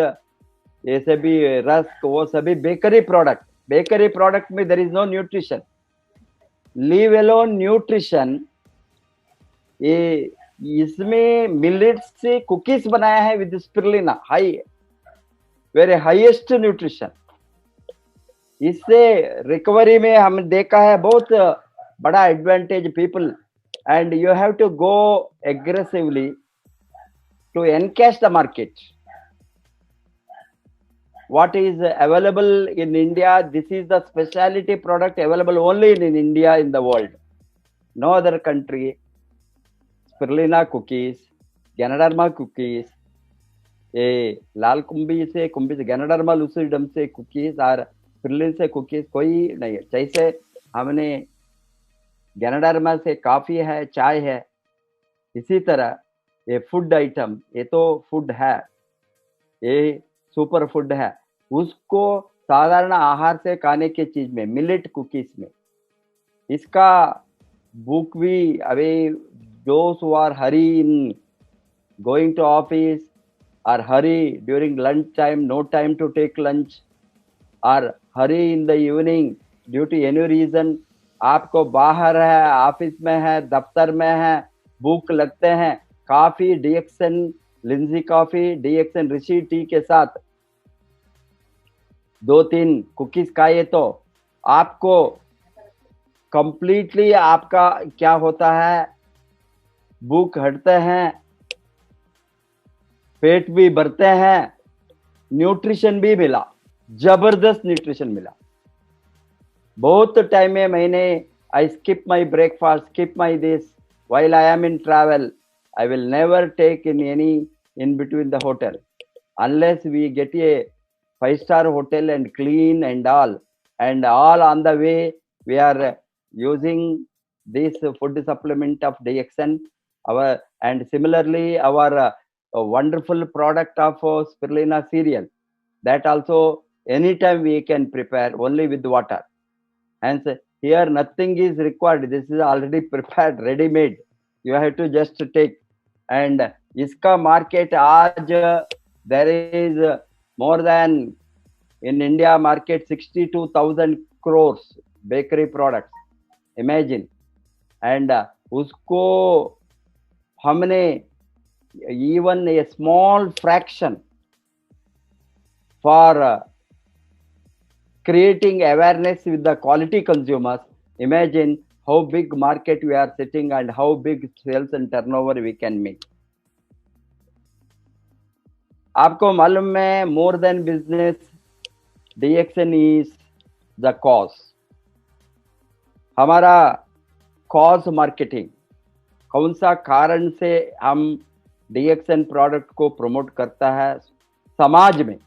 ये सभी रस्क, वो सभी बेकरी प्रोडक्ट में there is no nutrition, leave alone nutrition. ये इसमें मिलेट से कुकीज बनाया है with spirulina, high, very highest nutrition. इससे रिकवरी में हम देखा है बहुत बड़ा advantage people, and you have to go aggressively to encash the market. What is available in India, this is the specialty product available only in India, in the world, no other country. Spirulina cookies, Ganoderma cookies, ये लाल कुंभी से ganoderma lucidum से cookies और spirulina से cookies कोई नहीं है। जैसे हमने गैनोडर्मा से कॉफी है, चाय है, इसी तरह ये फूड आइटम, ये तो फूड है, ये सुपर फूड है, उसको साधारण आहार से खाने की चीज में, मिलेट कुकीज में, इसका बुक भी अभी those who are hurry in going to office or hurry during lunch time, no time to take lunch, or hurry in the evening due to any reason, आपको बाहर है, ऑफिस में है, दफ्तर में है, भूख लगते हैं, कॉफी डीएक्सन, लिंजी कॉफी डीएक्सन ऋषि टी के साथ 2-3 कुकीज खाइए तो आपको कंप्लीटली आपका क्या होता है, भूख हटते हैं, पेट भी भरते हैं, न्यूट्रिशन भी मिला, जबरदस्त न्यूट्रिशन मिला। बहुत टाइम में मैंने I skip my breakfast, skip my this while I am in travel, I will never take in any in between the hotel unless we get a 5-star hotel and clean and all on the way we are using this food supplement of DXN, our, and similarly our wonderful product of spirulina cereal, that also anytime we can prepare only with water. And here nothing is required, this is already prepared, ready made, you have to just take. And iska market aaj there is more than in India market 62,000 crores bakery products, imagine. And usko हमने even a small fraction for creating awareness with the quality consumers. Imagine how big market we are sitting and how big sales and turnover we can make. आपको मालूम है, more than business, DXN is the cause. हमारा cause marketing, कौन सा कारण से हम DXN product को प्रमोट करता है समाज में,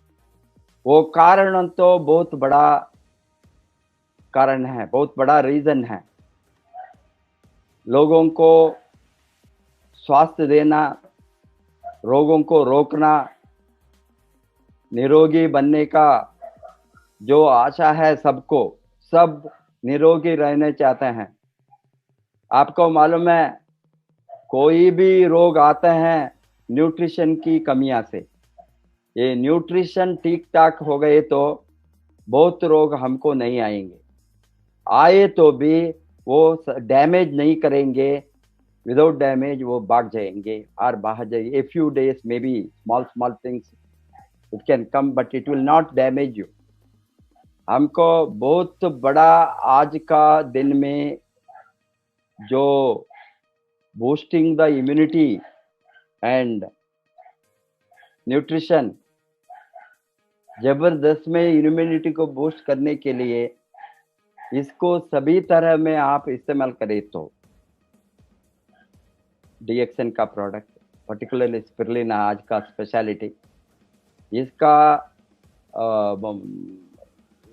वो कारण तो बहुत बड़ा कारण है, बहुत बड़ा रीजन है। लोगों को स्वास्थ्य देना, रोगों को रोकना, निरोगी बनने का जो आशा है सबको, सब निरोगी रहना चाहते हैं। आपको मालूम है कोई भी रोग आते हैं न्यूट्रिशन की कमियां से। ये न्यूट्रिशन ठीक ठाक हो गए तो बहुत रोग हमको नहीं आएंगे, आए तो भी वो डैमेज नहीं करेंगे, विदाउट डैमेज वो भाग जाएंगे और बाहर जाएंगे। A few days may be small things it can come but it will not damage you. हमको बहुत बड़ा आज का दिन में जो boosting the immunity and nutrition, जबरदस्त में इम्यूनिटी को बूस्ट करने के लिए इसको सभी तरह में आप इस्तेमाल करें तो डीएक्सएन का प्रोडक्ट, पर्टिकुलरली स्पिरुलिना आज का स्पेशलिटी, इसका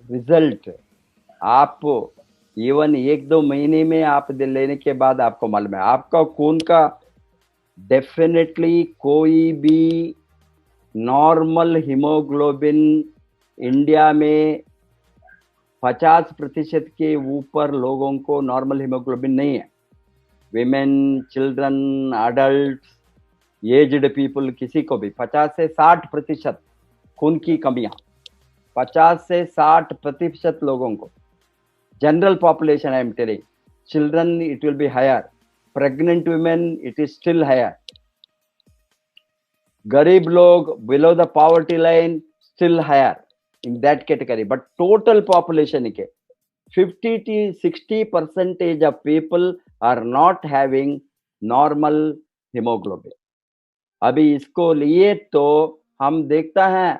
रिजल्ट आप इवन 1-2 महीने में आप लेने के बाद आपको मालूम है आपका खून का डेफिनेटली कोई भी नॉर्मल हीमोग्लोबिन इंडिया में 50% के ऊपर लोगों को नॉर्मल हीमोग्लोबिन नहीं है। Women, children, adult, aged people, किसी को भी 50 से 60% खून की कमियां, 50 से 60% लोगों को। General population I am telling, children it will be higher, pregnant women it is still higher, गरीब लोग below the poverty line still higher in that category, but total population के 50 to 60% of people are not having normal hemoglobin। अभी इसको लिए तो हम देखता है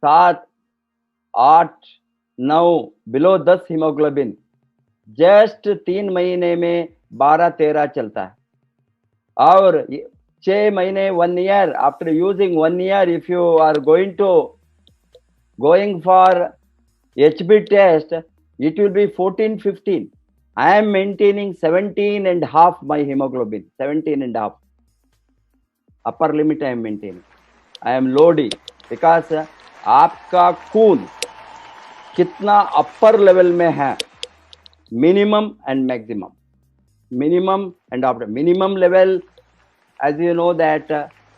7, 8, 9 बिलो 10 हीमोग्लोबिन जस्ट 3 महीने में 12-13 चलता है, और 6 महीने 1 year after using 1 year if you are going for HB test, it will be 14-15. I am maintaining 17.5 my hemoglobin, 17.5 upper limit I am maintaining. I am loading because आपका खून कितना upper level में है, minimum and maximum, minimum and after minimum level as you know that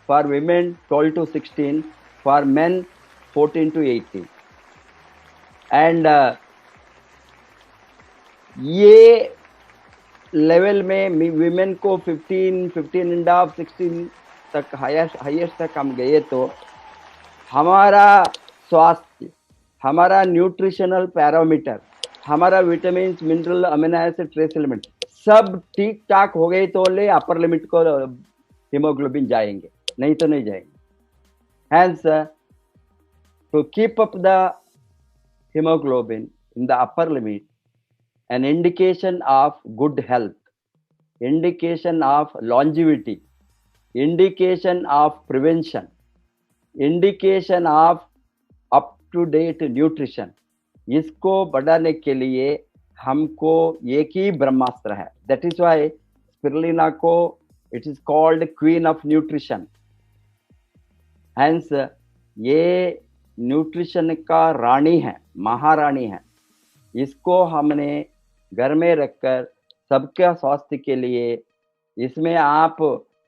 for women 12 to 16, for men 14 to 18, and ये level में women को 15.5 16 तक highest तक हम गए तो हमारा स्वास्थ्य, हमारा न्यूट्रिशनल पैरामीटर, हमारा vitamin, mineral, amino acid, trace element सब ठीक ठाक हो गए तो ले अपर लिमिट को हीमोग्लोबिन जाएंगे, नहीं तो नहीं जाएंगे। Hence, to keep up the hemoglobin in the upper limit, an indication of good health, indication of longevity, indication of prevention, indication of up to date nutrition, इसको बढ़ाने के लिए हमको एक ही ब्रह्मास्त्र है। That is why स्पिरुलिना को it is called queen of nutrition। Hence, ये nutrition का रानी है, महारानी है। इसको हमने घर में रखकर सबके स्वास्थ्य के लिए, इसमें आप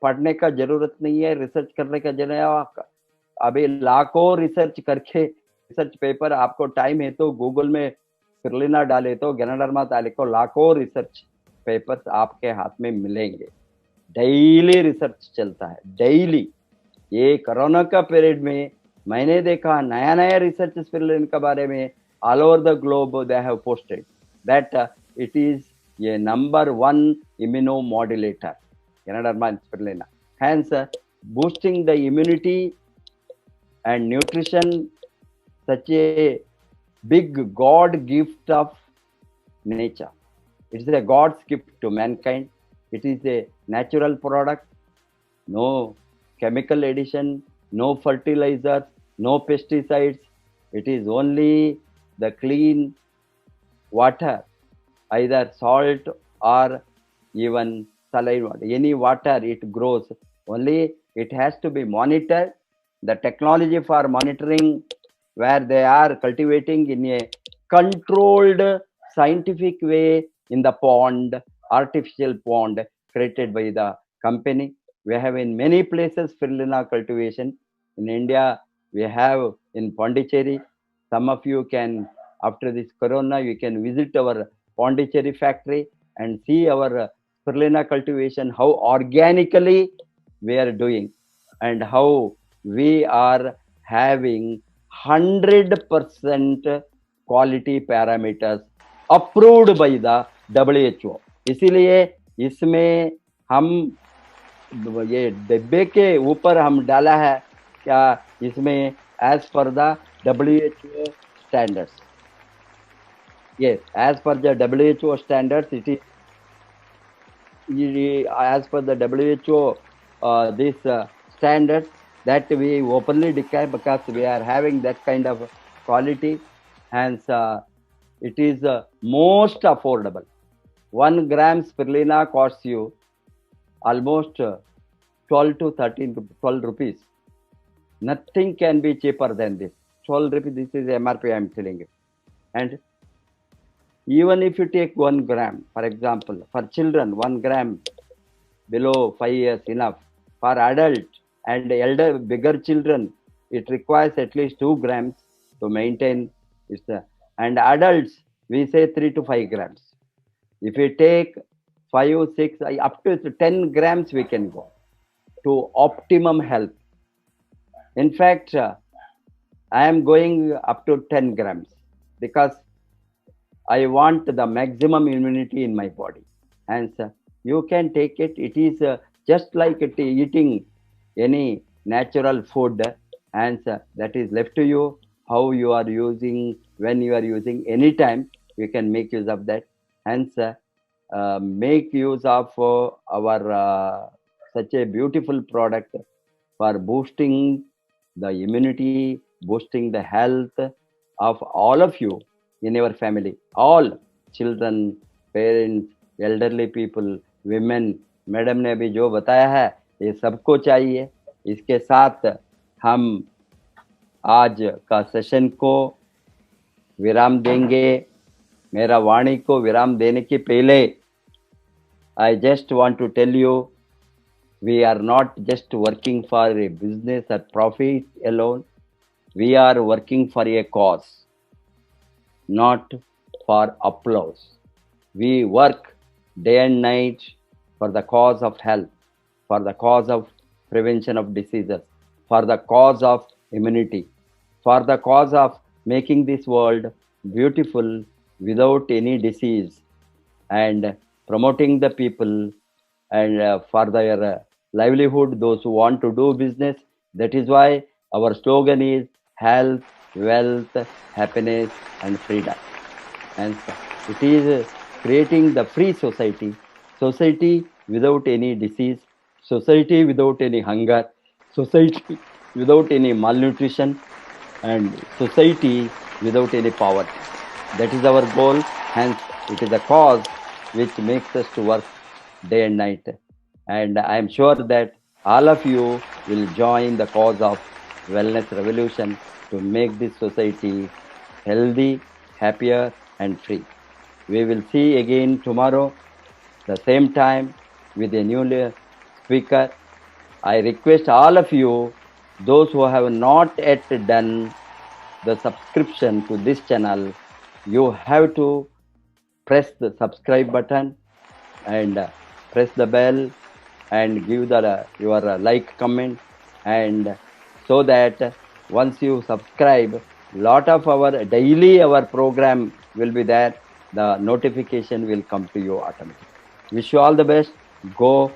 पढ़ने का जरूरत नहीं है, रिसर्च करने का जरूरत है। अभी लाखों रिसर्च करके रिसर्च पेपर, आपको टाइम है तो गूगल में स्पिरुलिना डाले तो गैनोडर्मा डाले को लाखों रिसर्च पेपर्स आपके हाथ में मिलेंगे। डेली रिसर्च चलता है, डेली। ये कोरोना का पीरियड में मैंने देखा नया नया रिसर्च स्पिरुलिना के बारे में all over the globe they have posted that it is ये number 1 immunomodulator ganoderma spirulina. Hence, boosting the immunity and nutrition, such a big God gift of nature. It is a God's gift to mankind. It is a natural product, no chemical addition, no fertilizers, no pesticides. It is only the clean water, either salt or even saline water. Any water it grows. Only it has to be monitored. The technology for monitoring where they are cultivating in a controlled scientific way in the pond, artificial pond created by the company. We have in many places spirulina cultivation. In India, we have in Pondicherry. Some of you can, after this corona, you can visit our Pondicherry factory and see our spirulina cultivation, how organically we are doing and how we are having 100% quality parameters approved by the WHO. इसीलिए इसमें हम ये डिब्बे के ऊपर हम डाला है क्या इसमें as per the WHO standards. Yes, as per the WHO standards, it is as per the WHO this standards that we openly declare because we are having that kind of quality. Hence, it is most affordable. 1 gram spirulina costs you almost 12 to 12 rupees. Nothing can be cheaper than this. 12 rupees, this is MRP I am telling you. And even if you take 1 gram, for example, for children, 1 gram below 5 years enough. For adult and elder, bigger children, it requires at least 2 grams to maintain. And adults, we say 3 to 5 grams. If we take 5, 6, up to 10 grams, we can go to optimum health. In fact, I am going up to 10 grams because I want the maximum immunity in my body. And you can take it. It is just like eating any natural food, and that is left to you. How you are using, when you are using, anytime you can make use of that. Hence, make use of our such a beautiful product for boosting the immunity, boosting the health of all of you in your family, all children, parents, elderly people, women. Madam ने अभी जो बताया है ये सबको चाहिए. इसके साथ हम आज का सेशन को विराम देंगे. मेरा वाणी को विराम देने के पहले I just want to tell you, we are not just working for a business or profit alone. We are working for a cause, not for applause. We work day and night for the cause of health, for the cause of prevention of diseases, for the cause of immunity, for the cause of making this world beautiful without any disease, and promoting the people and for their livelihood, those who want to do business. That is why our slogan is health, wealth, happiness and freedom. And it is creating the free society, society without any disease, society without any hunger, society without any malnutrition, and society without any poverty. That is our goal. Hence, it is a cause which makes us to work day and night. And I am sure that all of you will join the cause of wellness revolution to make this society healthy, happier and free. We will see again tomorrow, the same time, with a new speaker. I request all of you, those who have not yet done the subscription to this channel, you have to press the subscribe button and press the bell and give the your like, comment, and so that once you subscribe, lot of our daily our program will be there. The notification will come to you automatically. Wish you all the best. Go